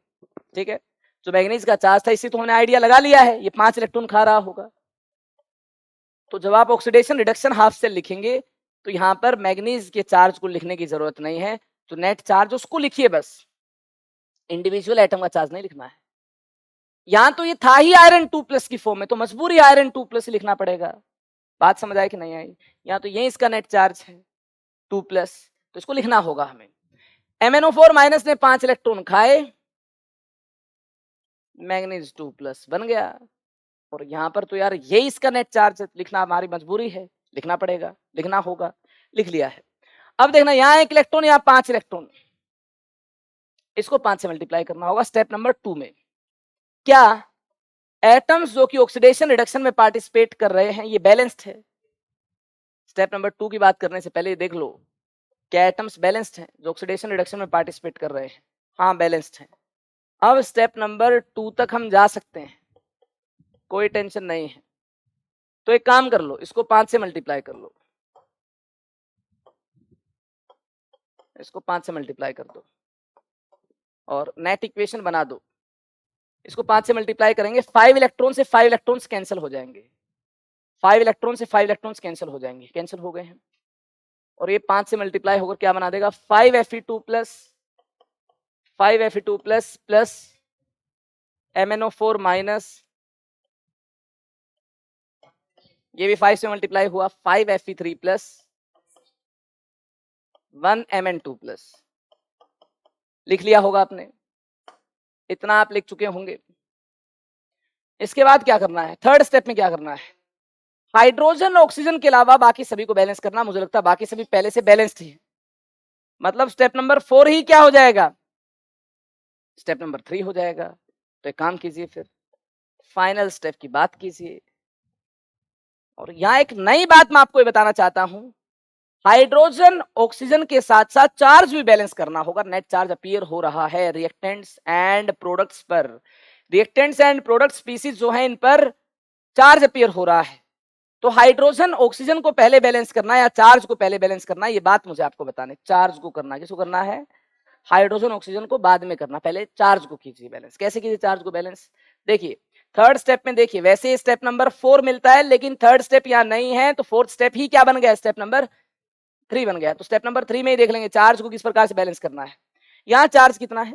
ठीक है, जो मैग्नीज का चार्ज था इसी तो हमने आइडिया लगा लिया है, ये 5 इलेक्ट्रॉन खा रहा होगा। तो जब आप ऑक्सीडेशन रिडक्शन हाफ सेल लिखेंगे तो यहां पर मैग्नीज के चार्ज को लिखने की जरूरत नहीं है, तो नेट चार्ज उसको लिखिए बस, इंडिविजुअल एटम का चार्ज नहीं लिखना है। यहां तो ये था ही आयरन 2+ की फॉर्म में, तो मजबूरी आयरन 2+ लिखना पड़ेगा। बात समझ आई कि नहीं आई? यहाँ तो ये इसका नेट चार्ज है 2+, तो इसको लिखना होगा हमें। MnO4- ने 5 इलेक्ट्रॉन खाए, मैग्नीज 2+ बन गया, और यहाँ पर तो यार ये इसका नेट चार्ज है, लिखना हमारी मजबूरी है, लिखना पड़ेगा, लिखना होगा, लिख लिया है। अब देखना यहाँ 1 इलेक्ट्रॉन, यहाँ 5 इलेक्ट्रॉन, इसको 5 से मल्टीप्लाई करना होगा स्टेप नंबर 2 में। क्या एटम्स जो कि ऑक्सीडेशन रिडक्शन में पार्टिसिपेट कर रहे हैं ये बैलेंस्ड है? स्टेप नंबर 2 की बात करने से पहले देख लो, क्या एटम्स बैलेंस्ड हैं जो ऑक्सीडेशन रिडक्शन में पार्टिसिपेट कर रहे हैं? हाँ, बैलेंस्ड हैं। अब स्टेप नंबर 2 तक हम जा सकते हैं, कोई टेंशन नहीं है। तो एक काम कर लो, इसको 5 से मल्टीप्लाई कर लो, इसको 5 से मल्टीप्लाई कर दो और नेट इक्वेशन बना दो। इसको 5 से मल्टीप्लाई करेंगे, 5 इलेक्ट्रॉन से 5 इलेक्ट्रॉन्स कैंसिल हो जाएंगे, 5 इलेक्ट्रॉन से 5 इलेक्ट्रॉन्स कैंसिल हो जाएंगे, कैंसिल हो गए हैं। और ये 5 से मल्टीप्लाई होकर क्या बना देगा, 5Fe2 plus 5Fe2 plus MnO4 minus, ये भी 5 से मल्टीप्लाई हुआ, 5Fe3 प्लस 1Mn2 प्लस। लिख लिया होगा आपने, इतना आप लिख चुके होंगे। इसके बाद क्या करना है, थर्ड स्टेप में क्या करना है, हाइड्रोजन ऑक्सीजन के अलावा बाकी सभी को बैलेंस करना। मुझे लगता है बाकी सभी पहले से बैलेंस्ड है, मतलब स्टेप नंबर 4 ही क्या हो जाएगा, स्टेप नंबर 3 हो जाएगा। तो एक काम कीजिए, फिर फाइनल स्टेप की बात कीजिए। और यहाँ एक नई बात मैं आपको ये बताना चाहता हूं, हाइड्रोजन ऑक्सीजन के साथ साथ चार्ज भी बैलेंस करना होगा। नेट चार्ज अपीयर हो रहा है रिएक्टेंट्स एंड प्रोडक्ट्स पर, रिएक्टेंट्स एंड प्रोडक्ट स्पीसीज जो है इन पर चार्ज अपीयर हो रहा है। तो हाइड्रोजन ऑक्सीजन को पहले बैलेंस करना है या चार्ज को पहले बैलेंस करना है, ये बात मुझे आपको बताने। चार्ज को करना है, किसको करना है, हाइड्रोजन ऑक्सीजन को बाद में करना, पहले चार्ज को कीजिए बैलेंस। कैसे कीजिए चार्ज को बैलेंस, देखिए थर्ड स्टेप में, देखिए वैसे स्टेप नंबर 4 मिलता है लेकिन थर्ड स्टेप यहाँ नहीं है, तो फोर्थ स्टेप ही क्या बन गया, स्टेप नंबर 3 बन गया। तो स्टेप नंबर 3 में ही देख लेंगे चार्ज को किस प्रकार से बैलेंस करना है। यहाँ चार्ज कितना है,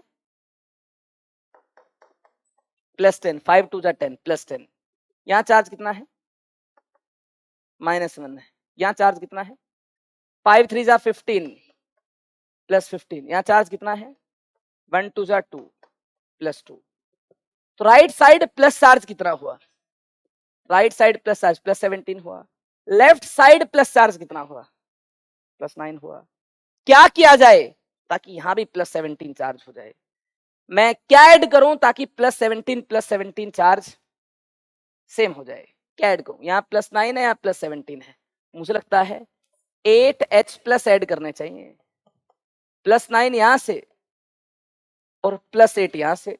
+10, 5 2 10 +10। यहाँ चार्ज कितना है, -1 है। यहाँ चार्ज कितना है, 5 3 15 +15। यहाँ चार्ज कितना है, 1 2 2 +2। तो राइट साइड प्लस चार्ज कितना हुआ, राइट साइड प्लस चार्ज +17 हुआ। लेफ्ट साइड प्लस चार्ज कितना हुआ, +9 हुआ। क्या किया जाए ताकि यहां भी +17 चार्ज हो जाए, मैं क्या ऐड करूं ताकि +17 चार्ज सेम हो जाए, क्या ऐड करूं, यहाँ +9 है यहाँ +17 है, मुझे लगता है 8H+ ऐड करने चाहिए, +9 यहां से और +8 यहां से।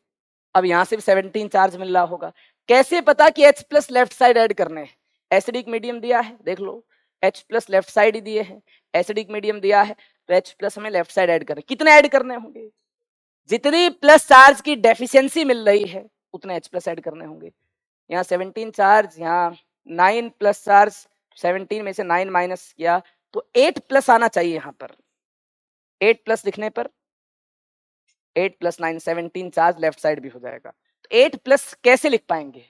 अब यहां से भी 17 चार्ज मिल रहा होगा। कैसे पता कि H+ लेफ्ट साइड ऐड करने हैं, एसिडिक मीडियम दिया है, देख लो H+ लेफ्ट साइड ही दिए हैं, एसिडिक मीडियम दिया है तो H+ हमें लेफ्ट साइड ऐड करने, कितने ऐड करने होंगे, जितनी प्लस चार्ज की डेफिशिएंसी मिल रही है उतने H+ ऐड करने होंगे। यहाँ 17 चार्ज, यहाँ 9 प्लस चार्ज, 17 में से 9 माइनस किया तो 8+ आना चाहिए। यहाँ पर 8+ लिखने पर 8 + 9 17 चार्ज लेफ्ट साइड भी हो जाएगा। तो 8+ कैसे लिख पाएंगे,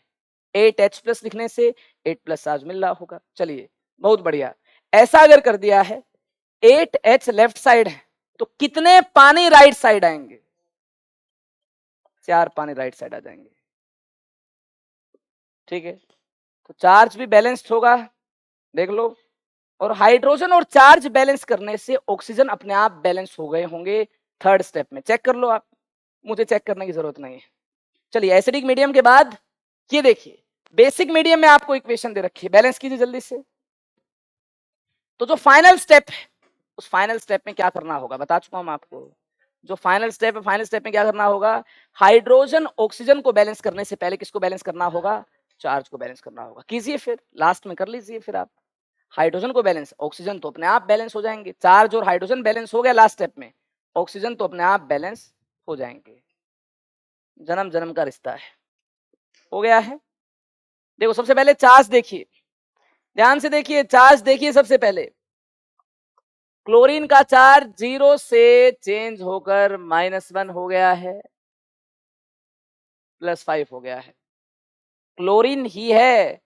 8H+ लिखने से 8+ चार्ज मिल रहा होगा। चलिए बहुत बढ़िया, ऐसा अगर कर दिया है 8H लेफ्ट साइड है तो कितने पानी राइट साइड आएंगे, 4 पानी राइट साइड आ जाएंगे। ठीक है, तो चार्ज भी बैलेंस्ड होगा, देख लो। और हाइड्रोजन और चार्ज बैलेंस करने से ऑक्सीजन अपने आप बैलेंस हो गए होंगे। थर्ड स्टेप में चेक कर लो आप, मुझे चेक करने की जरूरत नहीं है। चलिए एसिडिक मीडियम के बाद ये देखिए, बेसिक मीडियम में आपको इक्वेशन दे रखी है, बैलेंस कीजिए जल्दी से। तो जो फाइनल स्टेप है उस फाइनल स्टेप में क्या करना होगा बता चुका हूं मैं आपको, जो फाइनल स्टेप है, फाइनल स्टेप में क्या करना होगा, हाइड्रोजन ऑक्सीजन को बैलेंस करने से पहले किसको बैलेंस करना होगा, चार्ज को बैलेंस करना होगा। कीजिए फिर, लास्ट में कर लीजिए फिर आप। हाइड्रोजन को बैलेंस, ऑक्सीजन तो अपने आप बैलेंस हो जाएंगे, चार्ज और हाइड्रोजन बैलेंस हो गया लास्ट स्टेप में, ऑक्सीजन तो अपने आप बैलेंस हो जाएंगे। जन्म जन्म का रिश्ता है, हो गया है। देखो सबसे पहले चार्ज देखिए, ध्यान से देखिए, चार्ज देखिए सबसे पहले। क्लोरीन का चार्ज 0 से चेंज होकर -1 हो गया है, +5 हो गया है। क्लोरीन ही है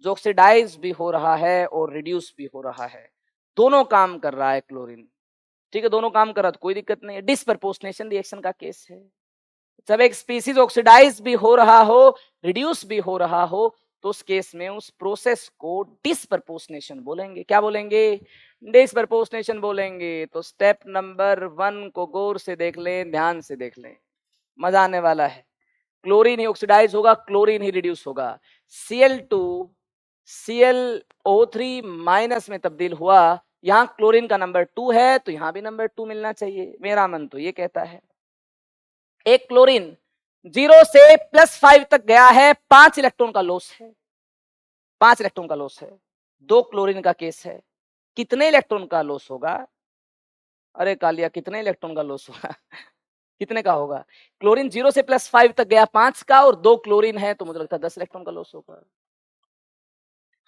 जो ऑक्सीडाइज भी हो रहा है और रिड्यूस भी हो रहा है, दोनों काम कर रहा है क्लोरीन। ठीक है, दोनों काम कर रहा है तो कोई दिक्कत नहीं है। डिसप्रपोर्शनेशन रिएक्शन का केस है, जब एक स्पीसीज ऑक्सीडाइज भी हो रहा हो, रिड्यूस भी हो रहा हो, तो उस केस में उस प्रोसेस को डिसप्रपोर्शनेशन बोलेंगे। क्या बोलेंगे, डिसप्रपोर्शनेशन बोलेंगे। तो स्टेप नंबर 1 को गौर से देख लें, ध्यान से देख लें, मजा आने वाला है। क्लोरीन ही ऑक्सीडाइज होगा, क्लोरीन ही रिड्यूस होगा। Cl2 ClO3 माइनस में तब्दील हुआ, यहां क्लोरीन का नंबर 2 है तो यहां भी नंबर 2 मिलना चाहिए, मेरा मन तो ये कहता है। एक क्लोरीन 0 से +5 तक गया है, 5 इलेक्ट्रॉन का लॉस है, 5 इलेक्ट्रॉन का लॉस है। 2 क्लोरीन का केस है, कितने इलेक्ट्रॉन का लॉस होगा, अरे कालिया कितने इलेक्ट्रॉन का लॉस होगा कितने का होगा, क्लोरीन 0 से +5 तक गया 5 का, और 2 क्लोरीन है तो मुझे लगता है 10 इलेक्ट्रॉन का लॉस होगा।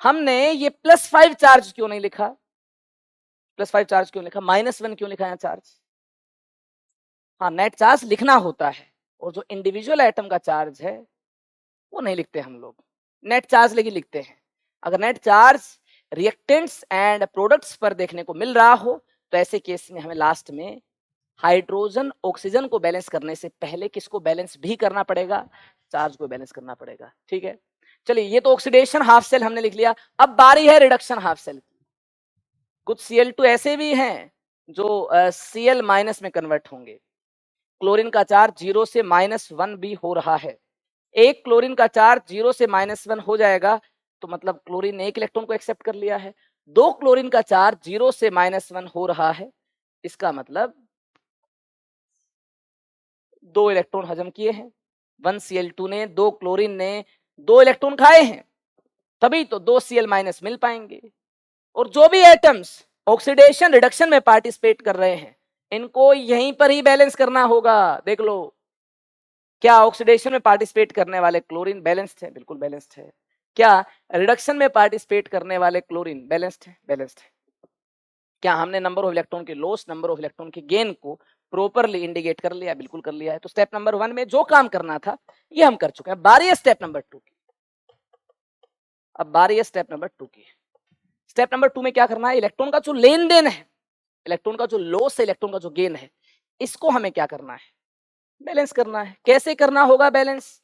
हमने ये +5 चार्ज क्यों नहीं लिखा, +5 चार्ज क्यों लिखा, -1 क्यों लिखा है चार्ज। हाँ, नेट चार्ज लिखना होता है, और जो इंडिविजुअल एटम का चार्ज है वो नहीं लिखते हम लोग, नेट चार्ज लेके लिखते हैं। अगर net charge reactants and products पर देखने को मिल रहा हो तो ऐसे केस में हमें लास्ट में हाइड्रोजन ऑक्सीजन को बैलेंस करने से पहले किसको बैलेंस भी करना पड़ेगा, चार्ज को बैलेंस करना पड़ेगा। ठीक है, चलिए ये तो ऑक्सीडेशन हाफ सेल हमने लिख लिया। अब बारी है रिडक्शन हाफ सेल की। कुछ Cl2 ऐसे भी हैं जो Cl- में कन्वर्ट होंगे। क्लोरीन का चार्ज 0 से -1 भी हो रहा है, एक क्लोरीन का चार्ज 0 से -1 हो जाएगा तो मतलब क्लोरीन ने एक इलेक्ट्रॉन को एक्सेप्ट कर लिया है। 2 क्लोरीन का चार्ज 0 से -1 हो रहा है, इसका मतलब 2 इलेक्ट्रॉन हजम किए हैं। 1 Cl2 ने, 2 क्लोरीन ने 2 इलेक्ट्रॉन खाए हैं, तभी तो 2 Cl- मिल पाएंगे। और जो भी एटम्स ऑक्सीडेशन रिडक्शन में पार्टिसिपेट कर रहे हैं, इनको यहीं पर ही बैलेंस करना होगा। देख लो, क्या ऑक्सीडेशन में पार्टिसिपेट करने वाले क्लोरीन बैलेंस्ड है, बिल्कुल बैलेंस्ड है। क्या रिडक्शन में पार्टिसिपेट करने वाले क्लोरीन बैलेंस्ड है, बैलेंस्ड है। क्या हमने नंबर ऑफ इलेक्ट्रॉन के लॉस, नंबर ऑफ इलेक्ट्रॉन के गेन को प्रॉपरली इंडिकेट कर लिया, बिल्कुल कर लिया है। तो स्टेप नंबर 1 में जो काम करना था ये हम कर चुके हैं। बारी है स्टेप नंबर 2 की, अब बारी है स्टेप नंबर 2 की। स्टेप नंबर 2 में क्या करना है, इलेक्ट्रॉन का जो लेन देन है, इलेक्ट्रॉन का जो लॉस है, इलेक्ट्रॉन का जो गेन है, इसको हमें क्या करना है, बैलेंस करना है। कैसे करना होगा बैलेंस,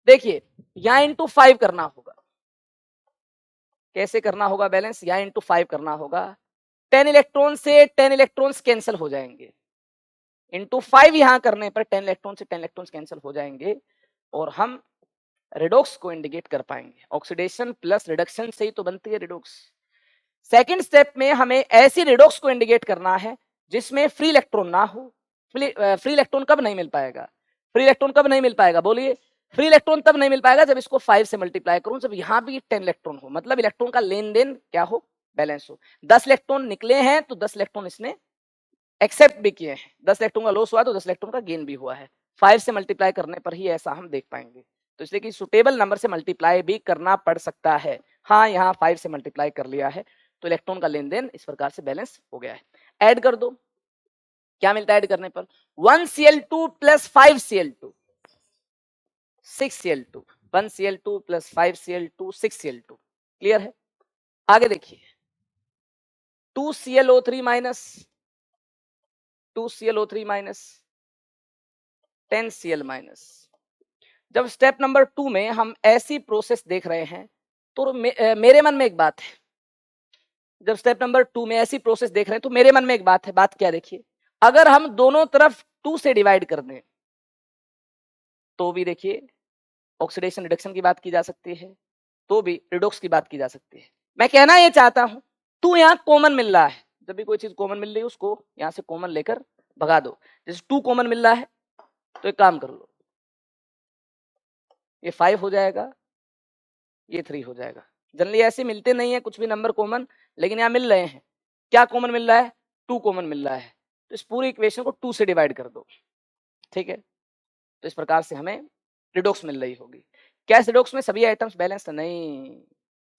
देखिए यहां इंटू 5 करना होगा। कैसे करना होगा बैलेंस, यहां इंटू 5 करना होगा। 10 इलेक्ट्रॉन से 10 इलेक्ट्रॉन्स कैंसिल हो जाएंगे, इंटू 5 यहां करने पर 10 इलेक्ट्रॉन से 10 इलेक्ट्रॉन्स कैंसिल हो जाएंगे, और हम रिडॉक्स को इंडिकेट कर पाएंगे। ऑक्सीडेशन प्लस रिडक्शन से ही तो बनती है रिडॉक्स। सेकेंड स्टेप में हमें ऐसी रिडॉक्स को इंडिकेट करना है जिसमें फ्री इलेक्ट्रॉन ना हो। फ्री इलेक्ट्रॉन कब नहीं मिल पाएगा, फ्री इलेक्ट्रॉन कब नहीं मिल पाएगा, बोलिए। फ्री इलेक्ट्रॉन तब नहीं मिल पाएगा जब इसको 5 से मल्टीप्लाई करूं, जब यहां भी 10 इलेक्ट्रॉन हो, मतलब इलेक्ट्रॉन का लेन देन क्या हो, बैलेंस हो। 10 इलेक्ट्रॉन निकले हैं तो 10 इलेक्ट्रॉन इसने एक्सेप्ट भी किए हैं, 10 इलेक्ट्रॉन का लॉस हुआ तो 10 इलेक्ट्रॉन का गेन भी हुआ है। 5 से मल्टीप्लाई करने पर ही ऐसा हम देख पाएंगे। तो इसलिए कि सुटेबल नंबर से मल्टीप्लाई भी करना पड़ सकता है। हाँ, यहाँ 5 से मल्टीप्लाई कर लिया है तो इलेक्ट्रॉन का लेन देन इस प्रकार से बैलेंस हो गया है। ऐड कर दो, क्या मिलता है ऐड करने पर, 1 Cl2 plus 5 Cl2 6 Cl2, 1 Cl2 plus 5 Cl2 6 Cl2। Clear है, आगे देखिए 2 ClO3 minus 2 ClO3 minus 10 Cl minus. जब स्टेप नंबर 2 में हम ऐसी प्रोसेस देख रहे हैं तो मेरे मन में एक बात है, जब स्टेप नंबर 2 में ऐसी प्रोसेस देख रहे हैं तो मेरे मन में एक बात है। बात क्या, देखिए अगर हम दोनों तरफ 2 से डिवाइड कर दें तो भी देखिए ऑक्सीडेशन रिडक्शन की बात की जा सकती है, तो भी रिडॉक्स की बात की जा सकती है। मैं कहना ये चाहता हूं, 2 यहां कॉमन मिल रहा है, जब भी कोई चीज कॉमन मिल रही है उसको यहां से कॉमन लेकर भगा दो। जैसे 2 कॉमन मिल रहा है तो एक काम कर लो, ये 5 हो जाएगा, ये 3 हो जाएगा। जनरली ऐसे मिलते नहीं है कुछ भी नंबर कॉमन, लेकिन यहाँ मिल रहे हैं। क्या कॉमन मिल रहा है? 2 कॉमन मिल रहा है, तो इस पूरी इक्वेशन को 2 से डिवाइड कर दो, ठीक है। तो इस प्रकार से हमें रिडॉक्स मिल रही होगी। क्या इस रिडॉक्स में सभी आइटम्स बैलेंस? नहीं,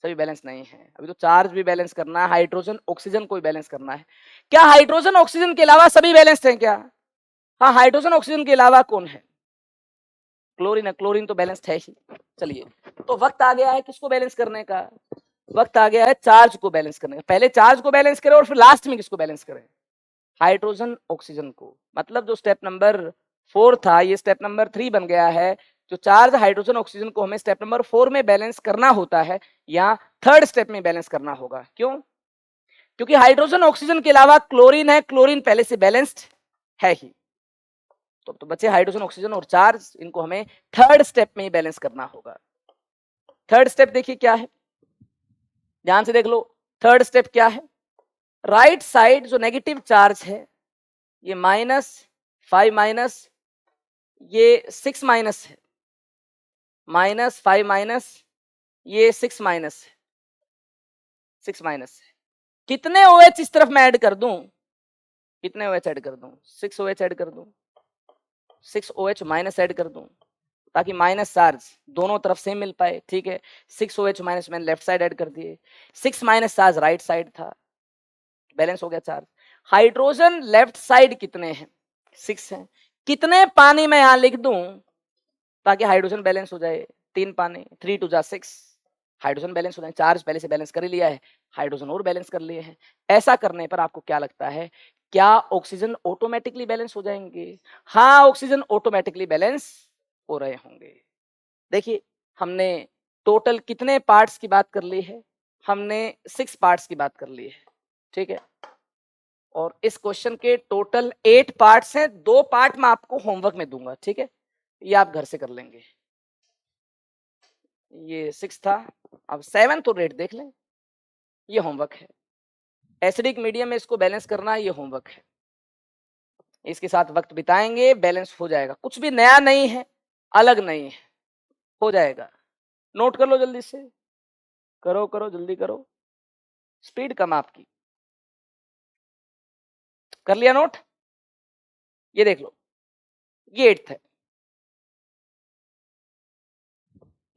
सभी बैलेंस नहीं है। अभी तो चार्ज भी बैलेंस करना है, हाइड्रोजन ऑक्सीजन को भी बैलेंस करना है। क्या हाइड्रोजन ऑक्सीजन के अलावा सभी बैलेंस्ड हैं क्या? हाँ, हाइड्रोजन ऑक्सीजन के अलावा कौन है? क्लोरीन है, क्लोरीन तो बैलेंस्ड है ही। चलिए, तो वक्त आ गया है किसको बैलेंस करने का? वक्त आ गया है चार्ज को बैलेंस करने का। पहले चार्ज को बैलेंस करें और फिर लास्ट में किसको बैलेंस करें? हाइड्रोजन ऑक्सीजन को। मतलब जो स्टेप नंबर 4 था, ये स्टेप नंबर 3 बन गया है। जो चार्ज हाइड्रोजन ऑक्सीजन को हमें स्टेप नंबर 4 में बैलेंस करना होता है, यहाँ 3rd स्टेप में बैलेंस करना होगा। क्यों? क्योंकि हाइड्रोजन ऑक्सीजन के अलावा क्लोरीन है, क्लोरीन पहले से बैलेंस्ड है ही। तो बचे हाइड्रोजन ऑक्सीजन और चार्ज, इनको हमें 3rd स्टेप में ही बैलेंस करना होगा। 3rd स्टेप देखिए क्या है, ध्यान से देख लो। 3rd स्टेप क्या है? राइट साइड जो नेगेटिव चार्ज है, ये -5 माइनस, ये 6 माइनस है, -5 माइनस, ये 6 माइनस है, 6 माइनस है। कितने OH इस तरफ मैं ऐड कर दूं? कितने OH ऐड कर दूं? 6 OH ऐड कर दूं, 6 OH माइनस ऐड कर दूं, ताकि माइनस चार्ज दोनों तरफ से मिल पाए, ठीक है। 6 OH माइनस मैंने लेफ्ट साइड ऐड कर दिए, 6 माइनस चार्ज राइट साइड था, बैलेंस हो गया चार्ज। हाइड्रोजन लेफ्ट साइड कितने हैं? 6 हैं। कितने पानी में यहां लिख दूं ताकि हाइड्रोजन बैलेंस हो जाए? 3 पानी, 3 2 जा 6, हाइड्रोजन बैलेंस हो जाए। चार्ज पहले से बैलेंस कर ही लिया है, हाइड्रोजन और बैलेंस कर लिए हैं। ऐसा करने पर आपको क्या लगता है, क्या ऑक्सीजन ऑटोमेटिकली बैलेंस हो जाएंगे? हाँ, ऑक्सीजन ऑटोमेटिकली बैलेंस हो रहे होंगे। देखिए, हमने टोटल कितने पार्ट्स की बात कर ली है? हमने 6 पार्ट्स की बात कर ली है, ठीक है। और इस क्वेश्चन के टोटल 8 पार्ट्स हैं। 2 पार्ट मैं आपको होमवर्क में दूंगा, ठीक है, ये आप घर से कर लेंगे। ये 6 था, अब 7 तो रेट देख लें, ये होमवर्क है। एसिडिक मीडियम में इसको बैलेंस करना, ये होमवर्क है। इसके साथ वक्त बिताएंगे, बैलेंस हो जाएगा। कुछ भी नया नहीं है, अलग नहीं है, हो जाएगा। नोट कर लो जल्दी से, करो करो जल्दी करो, स्पीड कम आपकी। कर लिया नोट? ये देख लो, ये 8th है,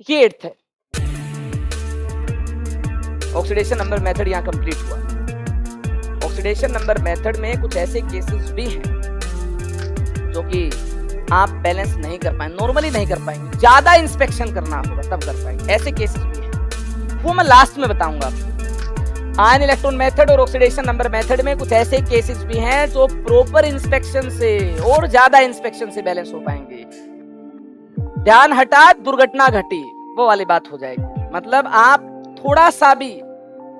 ये 8th है। ऑक्सीडेशन नंबर मेथड यहां कंप्लीट हुआ। ऑक्सीडेशन नंबर मेथड में कुछ ऐसे केसेस भी हैं जो कि आप बैलेंस नहीं कर पाएंगे, नॉर्मली नहीं कर पाएंगे, ज्यादा इंस्पेक्शन करना होगा तब कर पाएंगे। ऐसे केसेस भी हैं, वो मैं लास्ट में बताऊंगा आपको। आयन इलेक्ट्रॉन मेथड और ऑक्सीडेशन नंबर मेथड में कुछ ऐसे केसेस भी हैं जो प्रॉपर इंस्पेक्शन से और ज्यादा इंस्पेक्शन से बैलेंस हो पाएंगे। ध्यान हटा, दुर्घटना घटी, वो वाली बात हो जाएगी। मतलब आप थोड़ा सा भी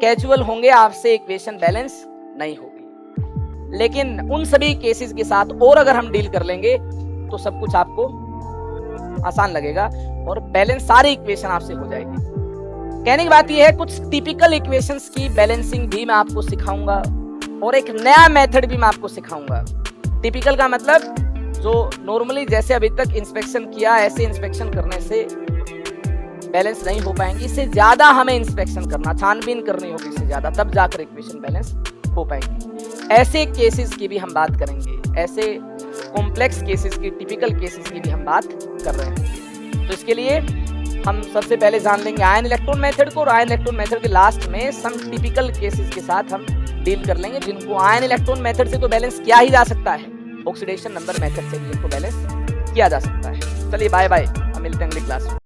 कैजुअल होंगे, आपसे इक्वेशन बैलेंस नहीं होगी। लेकिन उन सभी केसेस के साथ और अगर हम डील कर लेंगे तो सब कुछ आपको आसान लगेगा और बैलेंस सारी इक्वेशन आपसे हो जाएगी। कहने की बात यह है, कुछ टिपिकल इक्वेशंस की बैलेंसिंग भी मैं आपको सिखाऊंगा और एक नया मेथड भी मैं आपको सिखाऊंगा। टिपिकल का मतलब जो नॉर्मली जैसे अभी तक इंस्पेक्शन किया, ऐसे इंस्पेक्शन करने से बैलेंस नहीं हो पाएंगे। इससे ज्यादा हमें इंस्पेक्शन करना, छानबीन करनी होगी इससे ज्यादा, तब जाकर इक्वेशन बैलेंस हो पाएंगे। ऐसे केसेस की भी हम बात करेंगे, ऐसे कॉम्प्लेक्स केसेस की, टिपिकल केसेस की भी हम बात कर रहे हैं। तो इसके लिए हम सबसे पहले जान लेंगे आयन इलेक्ट्रॉन मेथड को, और आयन इलेक्ट्रॉन मेथड के लास्ट में सम टिपिकल केसेस के साथ हम डील कर लेंगे जिनको आयन इलेक्ट्रॉन मेथड से तो बैलेंस किया ही जा सकता है, ऑक्सीडेशन नंबर मेथड से भी इनको बैलेंस किया जा सकता है। चलिए बाय बाय, हम मिलते हैं अगली क्लास में।